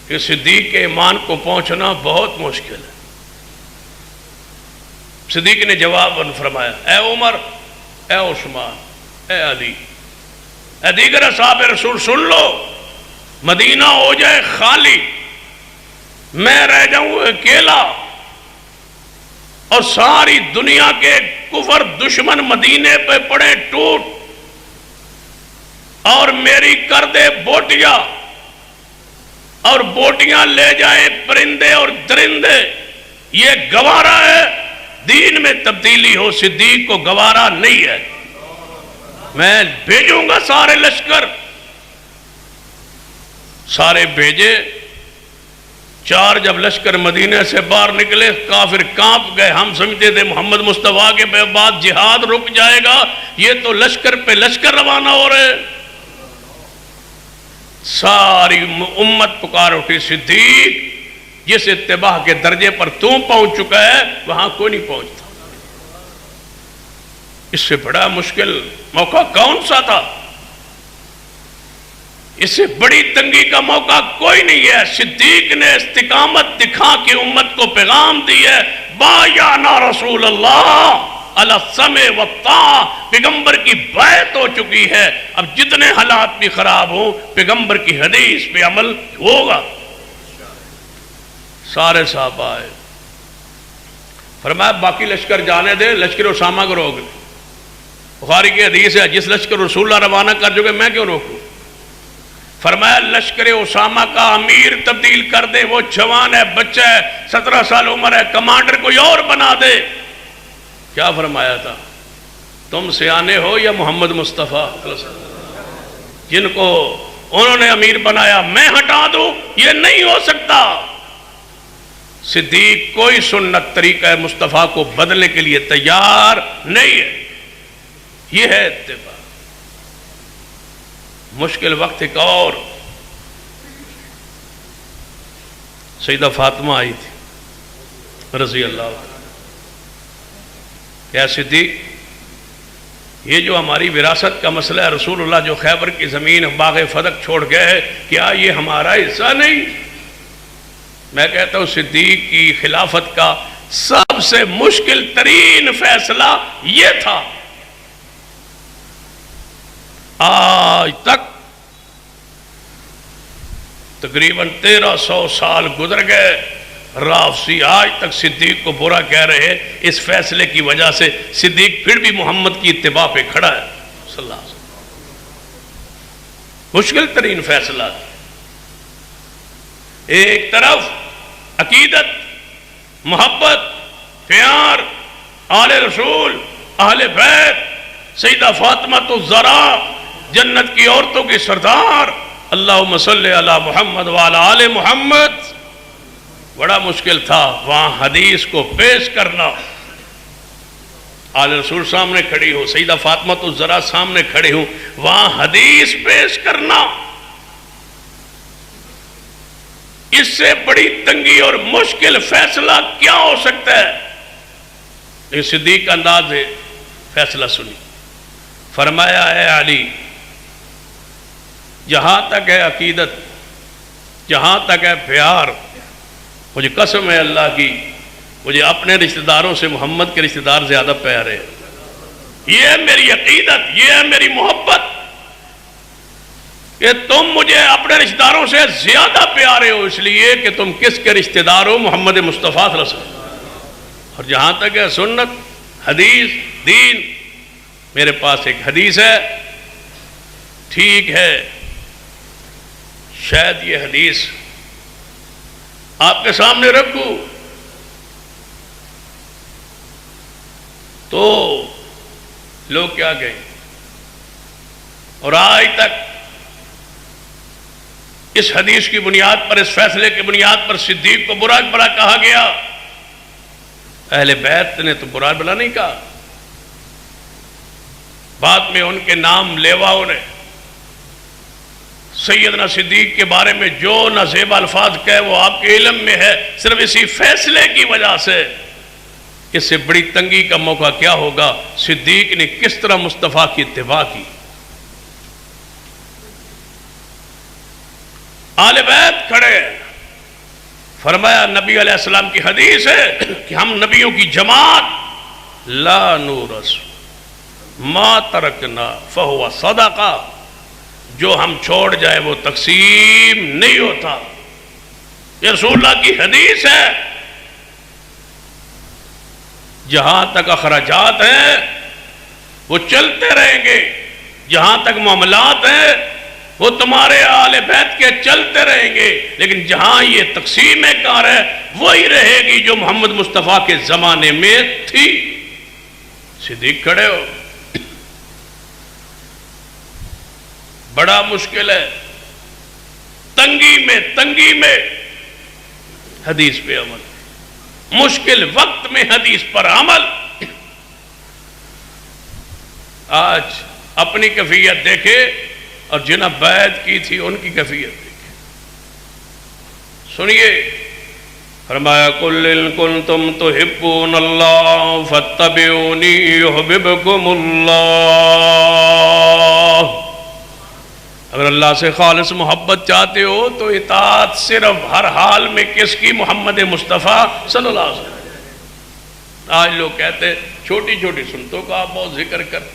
کہ صدیق کے ایمان کو پہنچنا بہت مشکل ہے۔ صدیق نے جواب فرمایا، اے عمر، اے عثمان، اے علی، اے دیگر اصحاب رسول، سن لو، مدینہ ہو جائے خالی، میں رہ جاؤں اکیلا، اور ساری دنیا کے کفر دشمن مدینے پہ پڑے ٹوٹ، اور میری کر دے بوٹیاں، اور بوٹیاں لے جائے پرندے اور درندے، یہ گوارا ہے؟ دین میں تبدیلی ہو، صدیق کو گوارا نہیں ہے۔ میں بھیجوں گا سارے لشکر، سارے بھیجے۔ 4 جب لشکر مدینے سے باہر نکلے، کافر کانپ گئے۔ ہم سمجھتے تھے محمد مصطفیٰ کے بعد جہاد رک جائے گا، یہ تو لشکر پہ لشکر روانہ ہو رہے۔ ساری امت پکار اٹھی، صدیق جس اتباع کے درجے پر تو پہنچ چکا ہے وہاں کوئی نہیں پہنچتا۔ اس سے بڑا مشکل موقع کون سا تھا؟ اس سے بڑی تنگی کا موقع کوئی نہیں ہے۔ صدیق نے استقامت دکھا کے امت کو پیغام دی ہے، بایعنا رسول اللہ علی السمع والطاعہ، پیغمبر کی بیعت ہو چکی ہے، اب جتنے حالات بھی خراب ہوں پیغمبر کی حدیث پہ عمل ہوگا۔ سارے صحابہ آئے، فرمایا باقی لشکر جانے دے، لشکر اسامہ کو روک دے۔ بخاری کی حدیث ہے، جس لشکر رسول اللہ روانہ کر چکے میں کیوں روکوں؟ فرمایا لشکر اسامہ کا امیر تبدیل کر دے، وہ جوان ہے، بچہ ہے، 17 سال عمر ہے، کمانڈر کوئی اور بنا دے۔ کیا فرمایا تھا؟ تم سیانے ہو یا محمد مصطفیٰ جن کو انہوں نے امیر بنایا میں ہٹا دوں؟ یہ نہیں ہو سکتا۔ صدیق کوئی سنت طریقہ مصطفیٰ کو بدلنے کے لیے تیار نہیں ہے۔ یہ ہے اتباع۔ مشکل وقت ایک اور، سیدہ فاطمہ آئی تھی رضی اللہ عنہ۔ کیا صدیق یہ جو ہماری وراثت کا مسئلہ ہے، رسول اللہ جو خیبر کی زمین باغ فدق چھوڑ گئے، کیا یہ ہمارا حصہ نہیں؟ میں کہتا ہوں صدیق کی خلافت کا سب سے مشکل ترین فیصلہ یہ تھا۔ آج تک تقریباً 1300 سال گزر گئے، رافضی آج تک صدیق کو برا کہہ رہے۔ اس فیصلے کی وجہ سے صدیق پھر بھی محمد کی اتباع پہ کھڑا ہے صلی اللہ علیہ وسلم۔ مشکل ترین فیصلہ، ایک طرف عقیدت، محبت، پیار، آل رسول، اہل بیت، سیدہ فاطمہ الزہرا جنت کی عورتوں کی سردار، اللہم صلی علی محمد وعلی آل محمد۔ بڑا مشکل تھا وہاں حدیث کو پیش کرنا۔ آل رسول سامنے کھڑی ہو، سیدہ فاطمہ الزہرا سامنے کھڑی ہوں، وہاں حدیث پیش کرنا، اس سے بڑی تنگی اور مشکل فیصلہ کیا ہو سکتا ہے؟ لیکن صدیق کا انداز ہے، فیصلہ سنی، فرمایا اے علی، جہاں تک ہے عقیدت، جہاں تک ہے پیار، مجھے قسم ہے اللہ کی، مجھے اپنے رشتہ داروں سے محمد کے رشتہ دار زیادہ پیارے ہیں۔ یہ ہے میری عقیدت، یہ ہے میری محبت کہ تم مجھے اپنے رشتہ داروں سے زیادہ پیارے ہو، اس لیے کہ تم کس کے رشتہ دار ہو؟ محمد مصطفیٰ صلی اللہ علیہ وسلم۔ اور جہاں تک ہے سنت، حدیث، دین، میرے پاس ایک حدیث ہے، ٹھیک ہے شاید یہ حدیث آپ کے سامنے رکھوں تو لوگ کیا کہیں، اور آج تک اس حدیث کی بنیاد پر، اس فیصلے کی بنیاد پر صدیق کو برا بلا کہا گیا، اہل بیت نے تو برا بلا نہیں کہا۔ بعد میں ان کے نام لیواؤں نے سیدنا صدیق کے بارے میں جو نازیب الفاظ کہے وہ آپ کے علم میں ہے، صرف اسی فیصلے کی وجہ سے اس سے بڑی تنگی کا موقع کیا ہوگا؟ صدیق نے کس طرح مصطفیٰ کی اتباع کی. آل بیت کھڑے، فرمایا نبی علیہ السلام کی حدیث ہے کہ ہم نبیوں کی جماعت لا نورث ما ترکنا فہو صدقہ، جو ہم چھوڑ جائے وہ تقسیم نہیں ہوتا. یہ رسول اللہ کی حدیث ہے. جہاں تک اخراجات ہیں وہ چلتے رہیں گے، جہاں تک معاملات ہیں وہ تمہارے آل بیت کے چلتے رہیں گے، لیکن جہاں یہ تقسیم کار ہے وہی رہے گی جو محمد مصطفیٰ کے زمانے میں تھی. صدیق کھڑے ہو. بڑا مشکل ہے، تنگی میں حدیث پہ عمل، مشکل وقت میں حدیث پر عمل. آج اپنی کیفیت دیکھے اور جنہیں بیعت کی تھی ان کی کیفیت دیکھے. سنیے، فرمایا قُلْ إِن كُنتُمْ تُحِبُّونَ اللَّهَ فَاتَّبِعُونِي يُحْبِبْكُمُ اللَّهُ. اگر اللہ سے خالص محبت چاہتے ہو تو اطاعت صرف ہر حال میں کس کی؟ محمد مصطفیٰ صلی اللہ علیہ وسلم. آج لوگ کہتے چھوٹی چھوٹی سنتوں کا آپ بہت ذکر کرتے.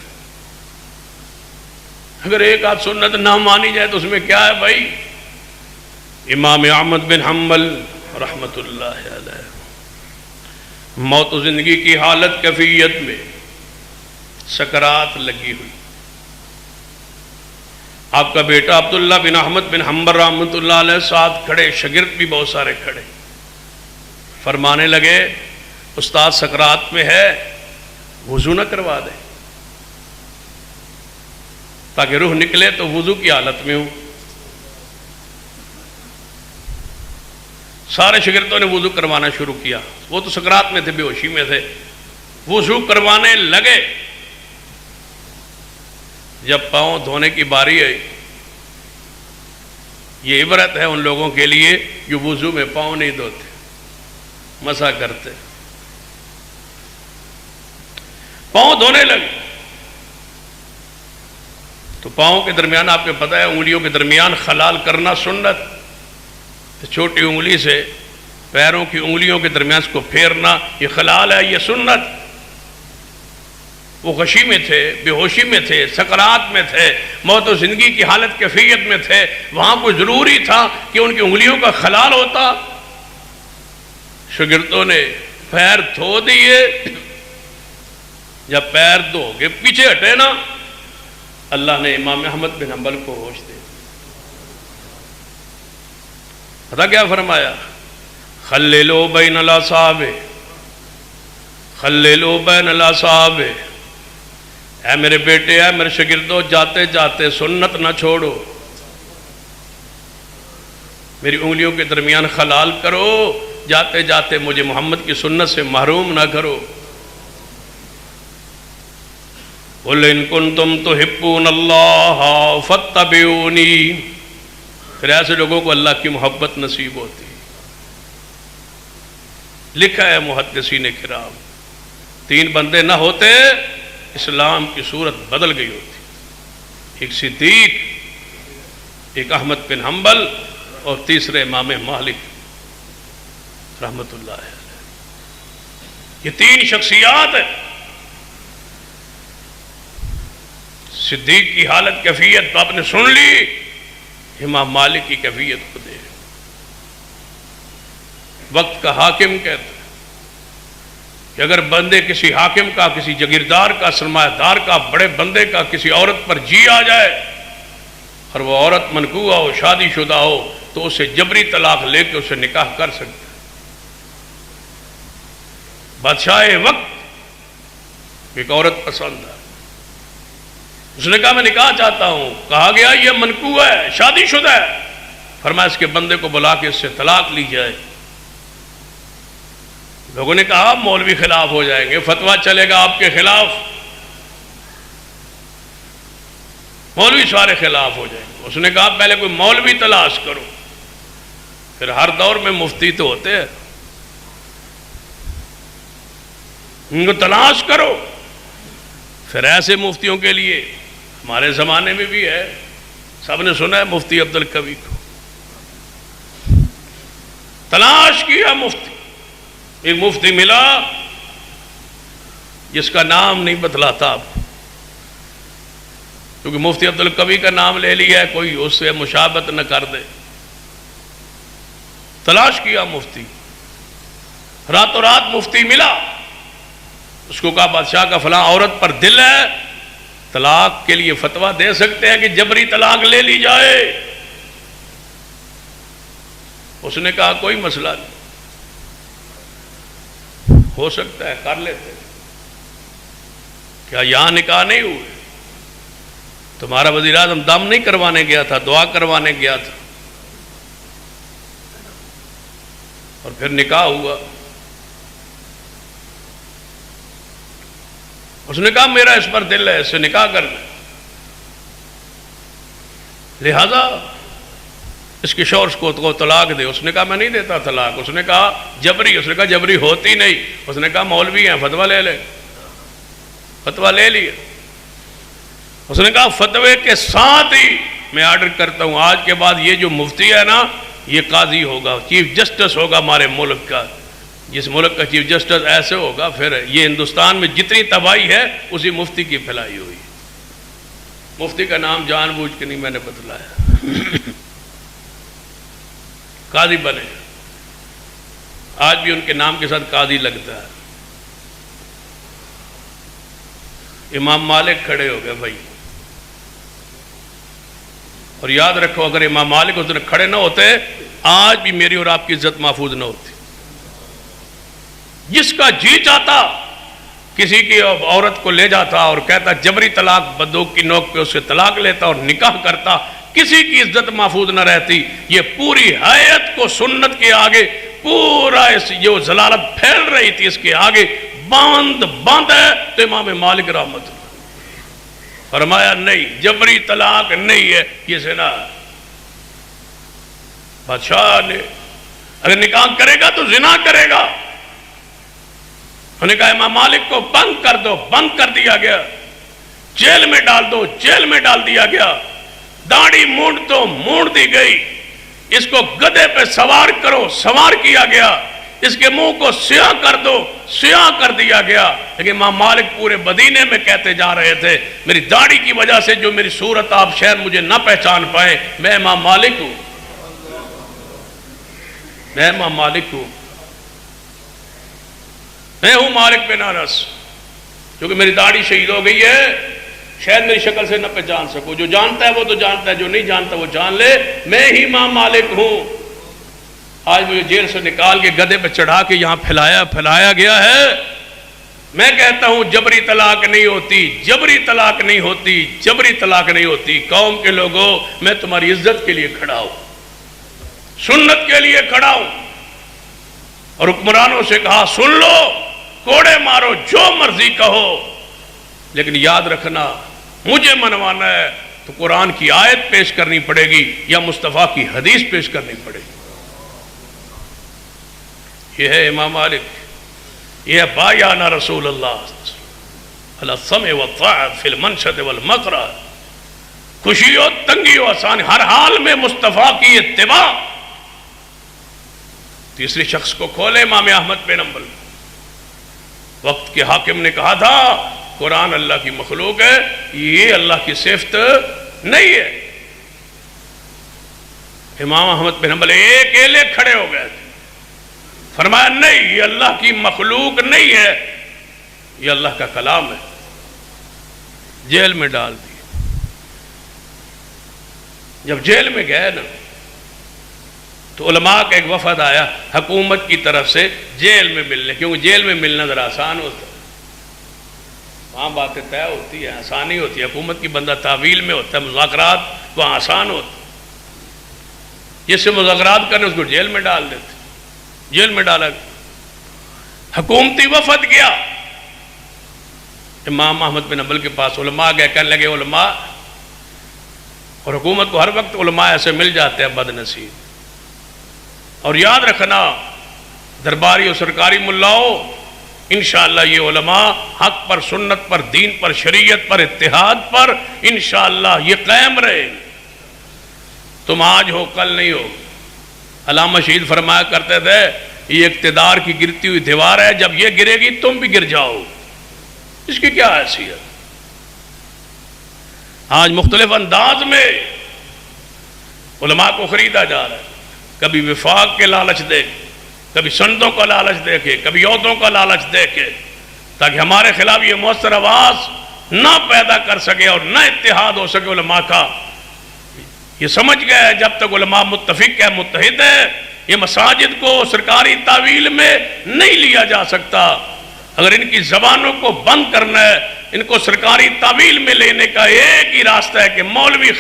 اگر ایک آدھ سنت نہ مانی جائے تو اس میں کیا ہے بھائی؟ امام احمد بن حنبل رحمت اللہ علیہ موت و زندگی کی حالت کیفیت میں سکرات لگی ہوئی. آپ کا بیٹا عبداللہ بن احمد بن حنبل رحمت اللہ علیہ ساتھ کھڑے، شاگرد بھی بہت سارے کھڑے. فرمانے لگے استاد سکرات میں ہے، وضو نہ کروا دے تاکہ روح نکلے تو وضو کی حالت میں ہو. سارے شاگردوں نے وضو کروانا شروع کیا. وہ تو سکرات میں تھے، بے ہوشی میں تھے. وضو کروانے لگے. جب پاؤں دھونے کی باری آئی، یہ عبرت ہے ان لوگوں کے لیے جو وضو میں پاؤں نہیں دھوتے، مسح کرتے. پاؤں دھونے لگے تو پاؤں کے درمیان آپ کو پتہ ہے انگلیوں کے درمیان خلال کرنا سنت. چھوٹی انگلی سے پیروں کی انگلیوں کے درمیان اس کو پھیرنا یہ خلال ہے، یہ سنت. وہ غشی میں تھے، بے ہوشی میں تھے، سکرات میں تھے، موت و زندگی کی حالت کیفیت میں تھے. وہاں کوئی ضروری تھا کہ ان کی انگلیوں کا خلال ہوتا؟ شاگردوں نے پیر دھو دیے. جب پیر دھو کے پیچھے ہٹے نا، اللہ نے امام احمد بن حنبل کو ہوش دے. پتہ کیا فرمایا؟ خللوا بین الاصابع، خللوا بین الاصابع. اے میرے بیٹے، اے میرے شاگردوں، جاتے جاتے سنت نہ چھوڑو، میری انگلیوں کے درمیان خلال کرو. جاتے جاتے مجھے محمد کی سنت سے محروم نہ کرو. قُلْ إِن كُنتُمْ تُحِبُّونَ اللَّهَ فَاتَّبِعُونِي. پھر ایسے لوگوں کو اللہ کی محبت نصیب ہوتی. لکھا ہے محدثین کرام، 3 بندے نہ ہوتے اسلام کی صورت بدل گئی ہوتی. ایک صدیق، ایک احمد بن حنبل اور تیسرے امام مالک رحمت اللہ علیہ. یہ 3 شخصیات ہیں. صدیق کی حالت کیفیت تو آپ نے سن لی، امام مالک کی کیفیت کو دے. وقت کا حاکم کہتا ہے کہ اگر بندے کسی حاکم کا، کسی جگیردار کا، سرمایہ دار کا، بڑے بندے کا کسی عورت پر جی آ جائے اور وہ عورت منکوحہ ہو، شادی شدہ ہو، تو اسے جبری طلاق لے کے اسے نکاح کر سکتے. بادشاہ وقت ایک عورت پسند ہے، اس نے کہا میں نکاح چاہتا ہوں. کہا گیا یہ منکوح ہے، شادی شدہ ہے. فرمایا اس کے بندے کو بلا کے اس سے طلاق لی جائے. لوگوں نے کہا مولوی خلاف ہو جائیں گے، فتویٰ چلے گا آپ کے خلاف، مولوی سارے خلاف ہو جائیں گے. اس نے کہا پہلے کوئی مولوی تلاش کرو. پھر ہر دور میں مفتی تو ہوتے ہیں. ان کو تلاش کرو. پھر ایسے مفتیوں کے لیے ہمارے زمانے میں بھی ہے، سب نے سنا ہے مفتی عبد القوی کو. تلاش کیا مفتی، ایک مفتی ملا جس کا نام نہیں بتلاتا اب، کیونکہ مفتی عبد القوی کا نام لے لیا ہے، کوئی اس سے مشابہت نہ کر دے. تلاش کیا مفتی، راتوں رات مفتی ملا. اس کو کہا بادشاہ کا فلاں عورت پر دل ہے، طلاق کے لیے فتویٰ دے سکتے ہیں کہ جبری طلاق لے لی جائے؟ اس نے کہا کوئی مسئلہ نہیں، ہو سکتا ہے کر لیتے. کیا یہاں نکاح نہیں ہوئے؟ تمہارا وزیر اعظم دم نہیں کروانے گیا تھا، دعا کروانے گیا تھا، اور پھر نکاح ہوا. اس نے کہا میرا اس پر دل ہے، اس سے نکاح کرنا، لہذا اس کے شوہر کو طلاق دے. اس نے کہا میں نہیں دیتا طلاق. اس نے کہا جبری. اس نے کہا جبری ہوتی نہیں. اس نے کہا مولوی ہیں فتویٰ لے لے. فتویٰ لے لیا. اس نے کہا فتوے کے ساتھ ہی میں آرڈر کرتا ہوں آج کے بعد یہ جو مفتی ہے نا یہ قاضی ہوگا، چیف جسٹس ہوگا ہمارے ملک کا. جس ملک کا چیف جسٹس ایسے ہوگا پھر یہ ہندوستان میں جتنی تباہی ہے اسی مفتی کی پھیلائی ہوئی. مفتی کا نام جان بوجھ کے نہیں میں نے بتلایا. قاضی بنے، آج بھی ان کے نام کے ساتھ قاضی لگتا ہے. امام مالک کھڑے ہو گئے بھائی، اور یاد رکھو اگر امام مالک اس دن کھڑے نہ ہوتے آج بھی میری اور آپ کی عزت محفوظ نہ ہوتی. جس کا جی چاہتا کسی کی عورت کو لے جاتا اور کہتا جبری طلاق، بندوق کی نوک پہ اس سے طلاق لیتا اور نکاح کرتا، کسی کی عزت محفوظ نہ رہتی. یہ پوری حیات کو سنت کے آگے، پورا جو ضلالت پھیل رہی تھی اس کے آگے بند ہے. تو امام مالک رحمت اللہ فرمایا نہیں، جبری طلاق نہیں ہے، یہ زنا ہے. بادشاہ نے اگر نکاح کرے گا تو زنا کرے گا. انہوں نے کہا امام مالک کو بند کر دو. بند کر دیا گیا. جیل میں ڈال دو. جیل میں ڈال دیا گیا. داڑھی مونڈ دو. مونڈ دی گئی. اس کو گدھے پہ سوار کرو. سوار کیا گیا. اس کے منہ کو سیاہ کر دو. سیاہ کر دیا گیا. لیکن امام مالک پورے مدینے میں کہتے جا رہے تھے میری داڑھی کی وجہ سے جو میری صورت آپ شہر مجھے نہ پہچان پائے، میں امام مالک ہوں. میں امام مالک ہوں. میں ہوں مالک بن انس. کیونکہ میری داڑھی شہید ہو گئی ہے، شاید میری شکل سے نہ پہچان سکو. جو جانتا ہے وہ تو جانتا ہے، جو نہیں جانتا وہ جان لے. میں ہی امام مالک ہوں. آج مجھے جیل سے نکال کے گدھے پہ چڑھا کے یہاں پھیلایا گیا ہے. میں کہتا ہوں جبری طلاق نہیں ہوتی، جبری طلاق نہیں ہوتی، جبری طلاق نہیں ہوتی. قوم کے لوگوں میں تمہاری عزت کے لیے کھڑا ہوں، سنت کے لیے کھڑا ہوں. اور حکمرانوں سے کہا سن لو، کوڑے مارو، جو مرضی کہو، لیکن یاد رکھنا مجھے منوانا ہے تو قرآن کی آیت پیش کرنی پڑے گی یا مصطفیٰ کی حدیث پیش کرنی پڑے گی. یہ ہے امام مالک. یہ ہے بایعنا رسول اللہ علی السمع والطاعۃ فی المنشط والمکرہ. خوشی ہو تنگی ہو آسانی، ہر حال میں مصطفیٰ کی اتباع. تیسری شخص کو کھولے امام احمد بن حنبل. وقت کے حاکم نے کہا تھا قرآن اللہ کی مخلوق ہے، یہ اللہ کی صفت نہیں ہے. امام احمد بن حنبل ایک ایلے کھڑے ہو گئے تھے. فرمایا نہیں، یہ اللہ کی مخلوق نہیں ہے، یہ اللہ کا کلام ہے. جیل میں ڈال دی. جب جیل میں گئے نا تو علماء کا ایک وفد آیا حکومت کی طرف سے جیل میں ملنے، کیونکہ جیل میں ملنا ذرا آسان ہوتا ہے، وہاں باتیں طے ہوتی ہیں، آسانی ہوتی ہے. حکومت کی بندہ تعویل میں ہوتا ہے، مذاکرات وہاں آسان ہوتے. جس سے مذاکرات کرنے اس کو جیل میں ڈال دیتے. جیل میں ڈالا گیا. حکومتی وفد گیا امام احمد بن حنبل کے پاس. علماء گئے، کہنے لگے علماء، اور حکومت کو ہر وقت علماء ایسے مل جاتے ہیں بد نصیب. اور یاد رکھنا درباری اور سرکاری ملاؤ، انشاءاللہ یہ علماء حق پر، سنت پر، دین پر، شریعت پر، اتحاد پر انشاءاللہ یہ قائم رہے. تم آج ہو کل نہیں ہو. علامہ شہید فرمایا کرتے تھے یہ اقتدار کی گرتی ہوئی دیوار ہے، جب یہ گرے گی تم بھی گر جاؤ. اس کی کیا حیثیت؟ آج مختلف انداز میں علماء کو خریدا جا رہا ہے. کبھی وفاق کے لالچ دے کے، کبھی سندوں کا لالچ دے کے، کبھی عہدوں کا لالچ دے کے، تاکہ ہمارے خلاف یہ مؤثر آواز نہ پیدا کر سکے اور نہ اتحاد ہو سکے علماء کا. یہ سمجھ گئے جب تک علماء متفق ہے، متحد ہے، یہ مساجد کو سرکاری تعویل میں نہیں لیا جا سکتا. اگر ان کی زبانوں کو بند کرنا ہے، ان کو سرکاری تعویل میں لینے کا ایک ہی راستہ ہے کہ مولوی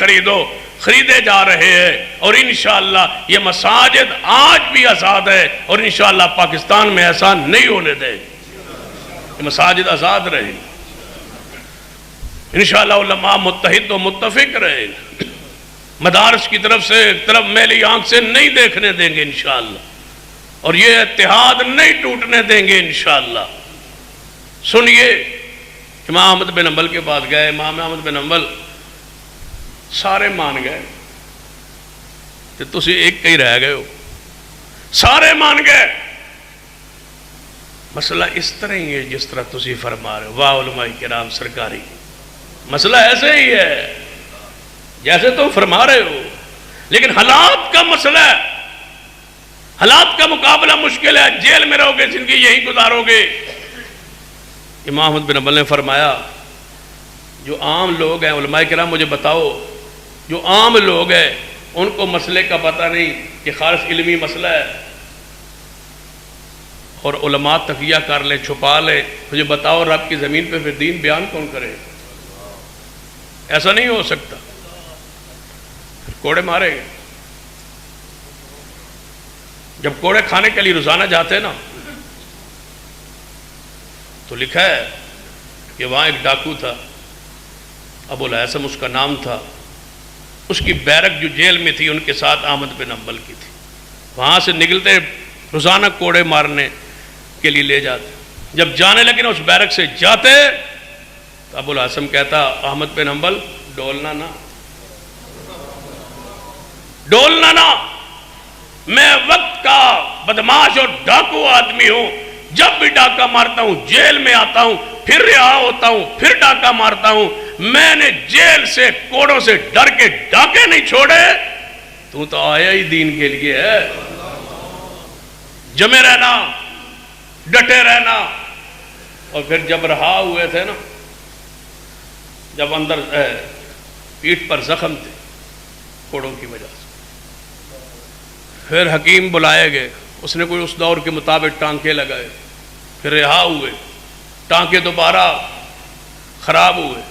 خریدے جا رہے ہیں. اور انشاءاللہ یہ مساجد آج بھی آزاد ہے اور انشاءاللہ پاکستان میں ایسا نہیں ہونے دے. یہ مساجد آزاد رہے، انشاءاللہ علماء متحد و متفق رہے. مدارس کی طرف میلی آنکھ سے نہیں دیکھنے دیں گے انشاءاللہ، اور یہ اتحاد نہیں ٹوٹنے دیں گے انشاءاللہ. سنیے، امام احمد بن حنبل کے پاس گئے. امام احمد بن حنبل سارے مان گئے کہ تسی ایک کئی رہ گئے ہو. سارے مان گئے. مسئلہ اس طرح ہی ہے جس طرح تسی فرما رہے ہو. واہ علماء کرام سرکاری، مسئلہ ایسے ہی ہے جیسے تم فرما رہے ہو، لیکن حالات کا مسئلہ ہے. حالات کا مقابلہ مشکل ہے. جیل میں رہو گے، زندگی یہی گزارو گے. امام احمد بن حنبل نے فرمایا جو عام لوگ ہیں، علماء کرام مجھے بتاؤ، جو عام لوگ ہیں ان کو مسئلے کا پتہ نہیں کہ خالص علمی مسئلہ ہے، اور علماء تقیہ کر لیں، چھپا لیں. مجھے بتاؤ رب کی زمین پہ پھر دین بیان کون کرے؟ ایسا نہیں ہو سکتا. کوڑے مارے گئے. جب کوڑے کھانے کے لیے روزانہ جاتے نا تو لکھا ہے کہ وہاں ایک ڈاکو تھا، ابو الہیثم اس کا نام تھا. اس کی بیرک جو جیل میں تھی ان کے ساتھ احمد بن حنبل کی تھی. وہاں سے نکلتے روزانہ کوڑے مارنے کے لیے لے جاتے. جب جانے لگے نا اس بیرک سے جاتے تو ابو الہیثم کہتا احمد بن حنبل ڈولنا نا، ڈولنا نا، میں وقت کا بدماش اور ڈاکو آدمی ہوں. جب بھی ڈاکہ مارتا ہوں جیل میں آتا ہوں، پھر رہا ہوتا ہوں، پھر ڈاکہ مارتا ہوں. میں نے جیل سے کوڑوں سے ڈر کے ڈاکے نہیں چھوڑے. تو آیا ہی دین کے لیے ہے. جمے رہنا، ڈٹے رہنا. اور پھر جب رہا ہوئے تھے نا، جب اندر پیٹھ پر زخم تھے کوڑوں کی وجہ سے، پھر حکیم بلائے گئے. اس نے کوئی اس دور کے مطابق ٹانکے لگائے، پھر رہا ہوئے. ٹانکے دوبارہ خراب ہوئے،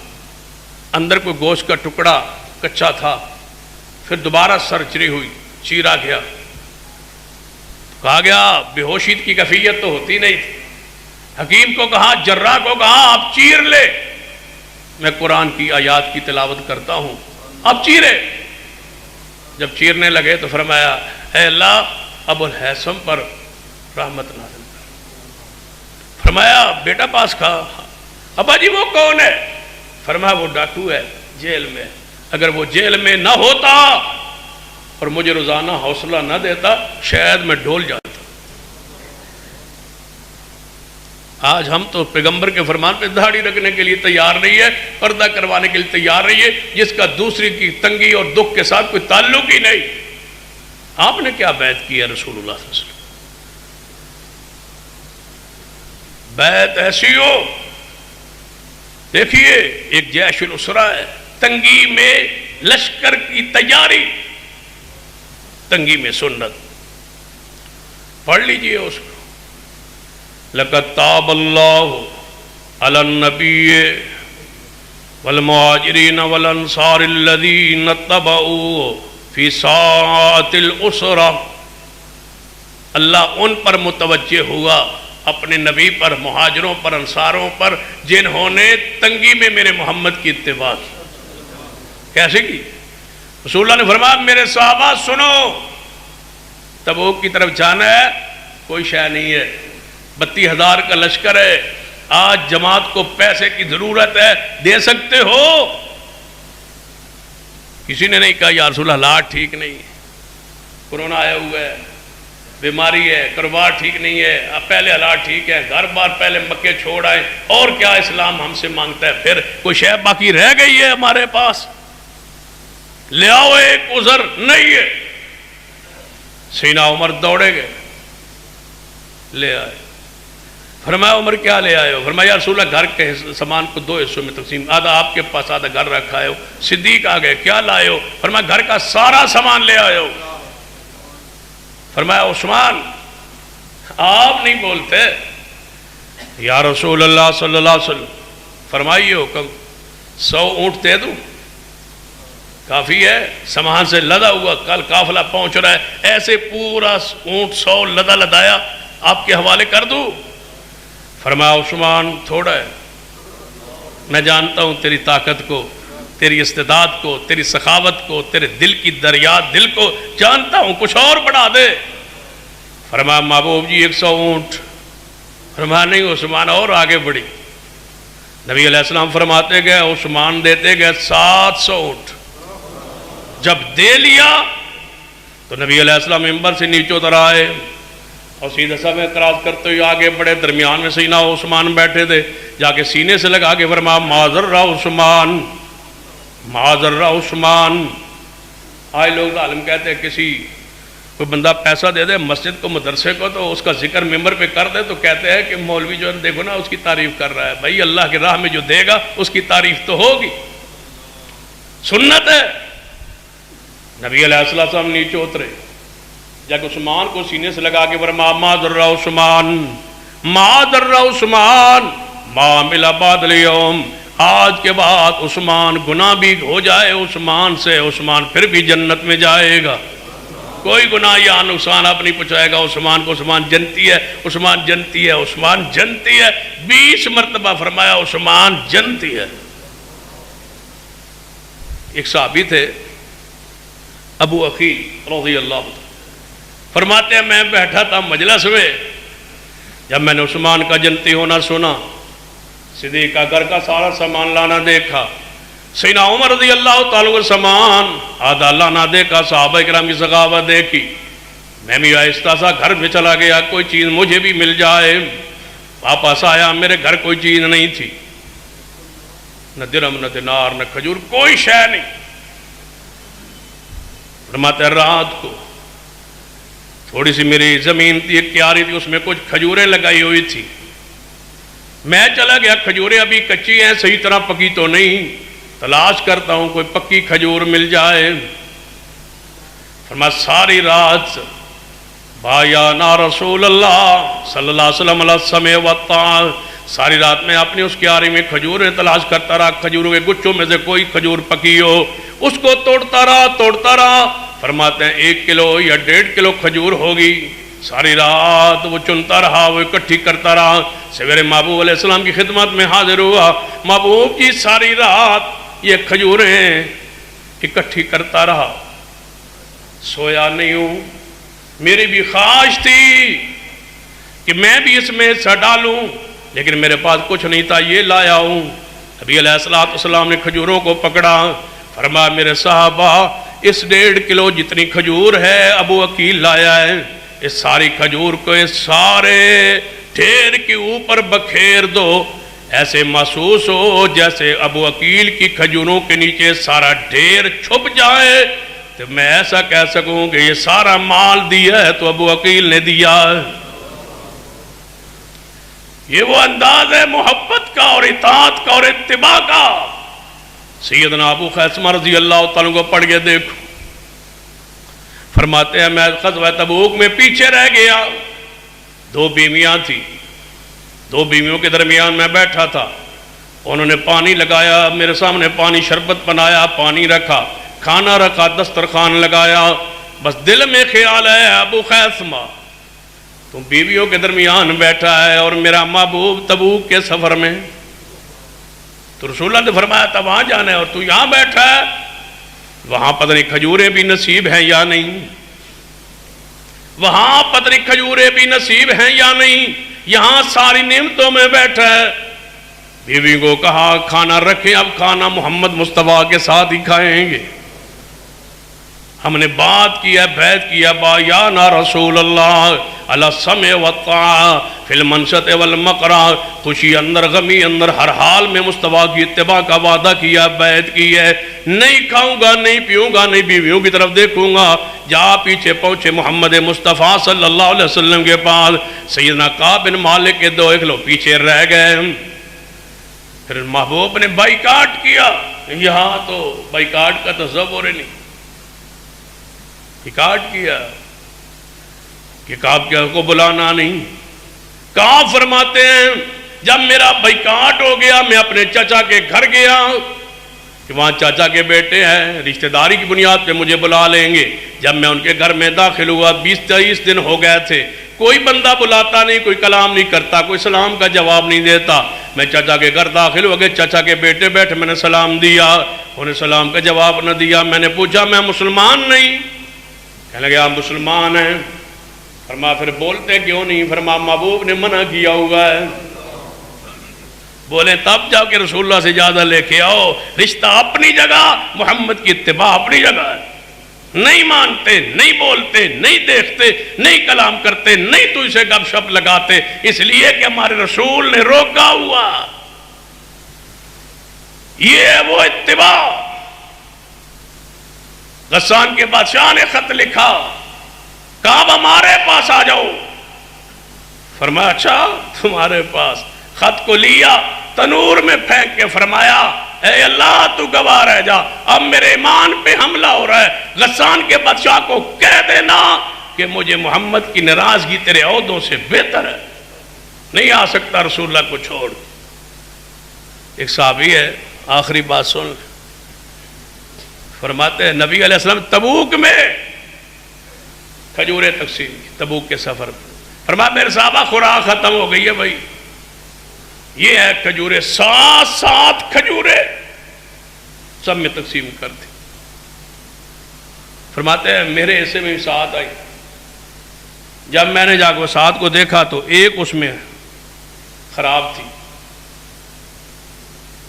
اندر کوئی گوشت کا ٹکڑا کچا تھا. پھر دوبارہ سرجری ہوئی، چیرا گیا. کہا گیا بے ہوشی کی کیفیت تو ہوتی نہیں تھی. حکیم کو کہا، جراح کو کہا آپ چیر لے، میں قرآن کی آیات کی تلاوت کرتا ہوں، آپ چیرے. جب چیرنے لگے تو فرمایا اے اللہ ابو الہیثم پر رحمت نازل کر. فرمایا بیٹا پاس کھا. ابا جی وہ کون ہے؟ فرمایا وہ ڈاکو ہے جیل میں. اگر وہ جیل میں نہ ہوتا اور مجھے روزانہ حوصلہ نہ دیتا شاید میں ڈول جاتا. آج ہم تو پیغمبر کے فرمان پہ داڑھی رکھنے کے لیے تیار نہیں ہے، پردہ کروانے کے لیے تیار نہیں ہے، جس کا دوسری کی تنگی اور دکھ کے ساتھ کوئی تعلق ہی نہیں. آپ نے کیا بیعت کی ہے رسول اللہ صلی اللہ علیہ وسلم؟ بیعت ایسی ہو. دیکھیے ایک جیش الاسرا ہے، تنگی میں لشکر کی تیاری، تنگی میں سنت. پڑھ لیجئے اس کو. لَقَدْ تَابَ اللَّهُ عَلَى النَّبِيِّ وَالْمُهَاجِرِينَ وَالْأَنصَارِ الَّذِينَ اتَّبَعُوهُ فی ساعۃ العسرہ. اللہ ان پر متوجہ ہوا، اپنے نبی پر، مہاجروں پر، انصاروں پر، جنہوں نے تنگی میں میرے محمد کی اتباع کی. کیسے کی؟ رسول اللہ نے فرمایا میرے صحابہ سنو، تبوک کی طرف جانا ہے، کوئی شے نہیں ہے، 32,000 کا لشکر ہے، آج جماعت کو پیسے کی ضرورت ہے، دے سکتے ہو؟ کسی نے نہیں کہا یا رسول اللہ حالات ٹھیک نہیں، کورونا آیا ہوا ہے، بیماری ہے، کاروبار ٹھیک نہیں ہے، اب پہلے حالات ٹھیک ہے، گھر بار پہلے مکے چھوڑ آئے، اور کیا اسلام ہم سے مانگتا ہے؟ پھر کوئی شے باقی رہ گئی ہے ہمارے پاس؟ لے آؤ ایک عذر نہیں ہے۔ سیدنا عمر دوڑے گئے، لے آئے۔ فرمایا عمر کیا لے آئے ہو؟ فرمایا یا رسول اللہ گھر کے سامان کو 2 حصوں میں تقسیم، آدھا آپ کے پاس آدھا گھر رکھا ہے ہو۔ صدیق آ گئے، کیا لائے ہو؟ فرمایا گھر کا سارا سامان لے آئے ہو۔ فرمایا عثمان آپ نہیں بولتے؟ یا رسول اللہ صلی اللہ علیہ وسلم فرمائیے حکم، 100 اونٹ دے دوں؟ کافی ہے، سامان سے لدا ہوا، کل قافلہ پہنچ رہا ہے، ایسے پورا اونٹ 100 لدا لدایا آپ کے حوالے کر دوں؟ فرمایا عثمان تھوڑا ہے، میں جانتا ہوں تیری طاقت کو، تیری استعداد کو، تیری سخاوت کو، تیرے دل کی دریا دل کو جانتا ہوں، کچھ اور بڑھا دے۔ فرمایا محبوب جی 100 اونٹ۔ فرمایا نہیں عثمان، اور آگے بڑھی۔ نبی علیہ السلام فرماتے گئے، عثمان دیتے گئے 700 اونٹ۔ جب دے لیا تو نبی علیہ السلام منبر سے نیچے اتر آئے اور سیدھا سب اعتراض کرتے ہوئے آگے بڑے، درمیان میں سیدنا عثمان بیٹھے تھے، جا کے سینے سے لگا کے فرمایا معذر عثمان، معذر عثمان۔ آج لوگ عالم کہتے ہیں کسی کوئی بندہ پیسہ دے دے مسجد کو، مدرسے کو، تو اس کا ذکر ممبر پہ کر دے تو کہتے ہیں کہ مولوی جو ہے دیکھو نا اس کی تعریف کر رہا ہے۔ بھائی اللہ کی راہ میں جو دے گا اس کی تعریف تو ہوگی، سنت ہے۔ نبی علیہ السلام نیچے اترے، جا کے عثمان کو سینے سے لگا کے فرمایا معذر عثمان، معذر عثمان، ما عمل بعد اليوم، آج کے بعد عثمان گناہ بھی ہو جائے عثمان سے، عثمان پھر بھی جنت میں جائے گا، کوئی گناہ یا نقصان آپ نہیں پہنچائے گا عثمان کو۔ عثمان جنتی ہے، عثمان جنتی ہے، عثمان جنتی ہے، 20 مرتبہ فرمایا عثمان جنتی ہے۔ ایک صحابی تھے ابو عقیل رضی اللہ عنہ، فرماتے ہیں میں بیٹھا تھا مجلس میں، جب میں نے عثمان کا جنتی ہونا سنا، صدیق کا گھر کا سارا سامان لانا دیکھا، سیدنا عمر رضی اللہ تعالیٰ کا سامان آدھا لانا دیکھا، صحابہ کرام کی سخاوت دیکھی، میں بھی آہستہ سا گھر میں چلا گیا، کوئی چیز مجھے بھی مل جائے۔ واپس آیا، میرے گھر کوئی چیز نہیں تھی، نہ درہم نہ دینار نہ کھجور، کوئی شے نہیں۔ فرماتے ہیں رات کو تھوڑی سی میری زمین تھی، ایک کیاری تھی، اس میں کچھ کھجوریں لگائی ہوئی تھی، میں چلا گیا، کھجوریں ابھی کچی ہیں، صحیح طرح پکی تو نہیں، تلاش کرتا ہوں کوئی پکی کھجور مل جائے۔ فرمایا ساری رات بایانا رسول اللہ صلی اللہ علیہ وسلم علیہ السمع والطاعہ، ساری رات میں اپنی اس کیاری میں کھجوریں تلاش کرتا رہا، کھجوروں کے گچھوں میں سے کوئی کھجور پکی ہو، اس کو توڑتا رہا۔ فرماتے ہیں 1 کلو یا 1.5 کلو کھجور ہوگی، ساری رات وہ چنتا رہا، وہ اکٹھی کرتا رہا، سویرے محبوب علیہ السلام کی خدمت میں حاضر ہوا، محبوب کی ساری رات یہ کھجوریں اکٹھی کرتا رہا، سویا نہیں ہوں، میری بھی خواہش تھی کہ میں بھی اس میں حصہ ڈالوں، لیکن میرے پاس کچھ نہیں تھا، یہ لایا ہوں۔ نبی علیہ السلام نے کھجوروں کو پکڑا، فرمایا میرے صحابہ اس 1.5 کلو جتنی کھجور ہے ابو عقیل لایا ہے، اس ساری کھجور کو اس سارے ڈھیر کے اوپر بکھیر دو، ایسے محسوس ہو جیسے ابو عقیل کی کھجوروں کے نیچے سارا ڈھیر چھپ جائے، تو میں ایسا کہہ سکوں کہ یہ سارا مال دیا ہے تو ابو عقیل نے دیا ہے۔ یہ وہ انداز ہے محبت کا اور اطاعت کا اور اتباع کا۔ سیدنا ابو خیثمہ رضی اللہ تعالیٰ کو پڑھ کے دیکھو، فرماتے ہیں میں غزوہ تبوک میں پیچھے رہ گیا، 2 بیویاں تھی، 2 بیویوں کے درمیان میں بیٹھا تھا، انہوں نے پانی لگایا، میرے سامنے پانی شربت بنایا، پانی رکھا، کھانا رکھا، دسترخوان لگایا، بس دل میں خیال ہے ابو خیثمہ تم بیویوں کے درمیان بیٹھا ہے اور میرا محبوب تبوک کے سفر میں، تو رسول اللہ نے فرمایا تب وہاں جانا ہے اور تو یہاں بیٹھا ہے، وہاں پتہ نہیں کھجوریں بھی نصیب ہیں یا نہیں، وہاں پتہ نہیں کھجوریں بھی نصیب ہیں یا نہیں، یہاں ساری نعمتوں میں بیٹھا ہے. بیوی کو کہا کھانا رکھیں، اب کھانا محمد مصطفیٰ کے ساتھ ہی کھائیں گے. ہم نے بات کیا، بیعت کیا، بایانا رسول اللہ علی السمع والطاعہ فی المنشط والمکرہ، خوشی اندر غمی اندر ہر حال میں مصطفیٰ کی اتباع کا وعدہ کیا، بیعت کی ہے. نہیں کھاؤں گا، نہیں پیوں گا، نہیں بیویوں کی طرف دیکھوں گا. جا پیچھے پہنچے محمد مصطفیٰ صلی اللہ علیہ وسلم کے پاس. سیدنا کعب بن مالک کے دو اکلو پیچھے رہ گئے. پھر محبوب نے بائیکاٹ کیا. یہاں تو بائیکاٹ کا تصور نہیں، بائیکاٹ کیا کہ کعب کیا کو بلانا نہیں. کعب فرماتے ہیں جب میرا بائیکاٹ ہو گیا میں اپنے چچا کے گھر گیا کہ وہاں چاچا کے بیٹے ہیں، رشتہ داری کی بنیاد پہ مجھے بلا لیں گے. جب میں ان کے گھر میں داخل ہوا 20-23 دن ہو گئے تھے، کوئی بندہ بلاتا نہیں، کوئی کلام نہیں کرتا، کوئی سلام کا جواب نہیں دیتا. میں چچا کے گھر داخل ہو گئے، چچا کے بیٹے بیٹھے، میں نے سلام دیا، انہیں سلام کا جواب نہ دیا. میں نے پوچھا میں مسلمان نہیں؟ کہنے لگے آپ مسلمان ہیں. فرما پھر بولتے کیوں نہیں؟ فرما محبوب نے منع کیا ہوا ہے. بولے تب جا کے رسول اللہ سے زیادہ لے کے آؤ. رشتہ اپنی جگہ، محمد کی اتباع اپنی جگہ ہے. نہیں مانتے، نہیں بولتے، نہیں دیکھتے، نہیں کلام کرتے، نہیں تو اسے گپ شپ لگاتے، اس لیے کہ ہمارے رسول نے روکا ہوا. یہ ہے وہ اتباع. غسان کے بادشاہ نے خط لکھا، کعب ہمارے پاس آ جاؤ. فرمایا اچھا تمہارے پاس. خط کو لیا، تنور میں پھینک کے فرمایا اے اللہ تو گواہ رہ جا، اب میرے ایمان پہ حملہ ہو رہا ہے. غسان کے بادشاہ کو کہہ دینا کہ مجھے محمد کی ناراضگی تیرے عہدوں سے بہتر ہے، نہیں آ سکتا رسول اللہ کو چھوڑ. ایک صحابی ہے، آخری بات سن، فرماتے ہیں نبی علیہ السلام تبوک میں کھجوریں تقسیم کی، تبوک کے سفر میں. فرمایا میرے صحابہ خوراک ختم ہو گئی ہے بھائی، یہ ہے کھجوریں، 7 کھجوریں سب میں تقسیم کر دی. فرماتے ہیں میرے حصے میں 7 آئی. جب میں نے جا کے 7 کو دیکھا تو ایک اس میں خراب تھی.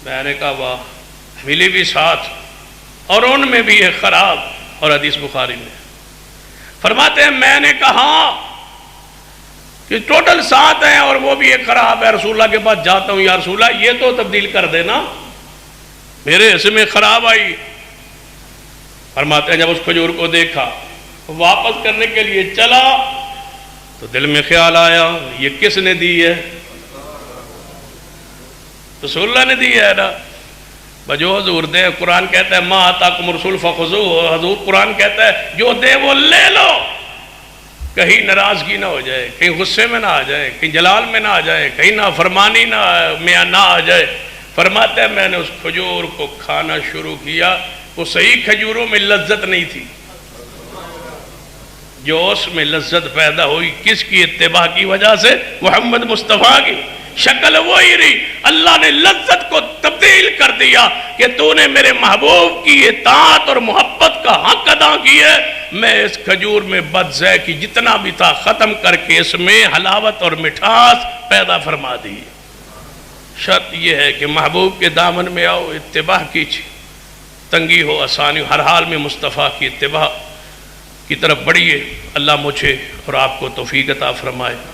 میں نے کہا واہ، ملی بھی 7 اور ان میں بھی ایک خراب، اور حدیث بخاری میں. فرماتے ہیں میں نے کہا کہ ٹوٹل 7 ہیں اور وہ بھی ایک خراب ہے. رسول اللہ کے پاس جاتا ہوں، یا رسول اللہ یہ تو تبدیل کر دینا، میرے حصے میں خراب آئی. فرماتے ہیں جب اس کھجور کو دیکھا، واپس کرنے کے لیے چلا تو دل میں خیال آیا یہ کس نے دی ہے؟ رسول اللہ نے دی ہے نا. بجو حضور دے. قرآن کہتا ہے ما آتاکم رسول فخذوہ، حضور قرآن کہتا ہے جو دے وہ لے لو، کہیں ناراضگی نہ ہو جائے، کہیں غصے میں نہ آ جائے، کہیں جلال میں نہ آ جائے، کہیں نافرمانی میں نہ آ جائے. فرماتے ہیں میں نے اس کھجور کو کھانا شروع کیا. وہ صحیح کھجوروں میں لذت نہیں تھی، جو اس میں لذت پیدا ہوئی کس کی اتباع کی وجہ سے؟ محمد مصطفیٰ کی. شکل وہی رہی، اللہ نے لذت کو تبدیل کر دیا کہ تو نے میرے محبوب کی اطاعت اور محبت کا حق ادا کیا. میں اس کھجور میں بدزہ کی جتنا بھی تھا ختم کر کے اس میں حلاوت اور مٹھاس پیدا فرما دی. شرط یہ ہے کہ محبوب کے دامن میں آؤ، اتباع کیجیے، تنگی ہو آسانی ہو، ہر حال میں مصطفیٰ کی اتباع کی طرف بڑھیے. اللہ مجھے اور آپ کو توفیق عطا فرمائے.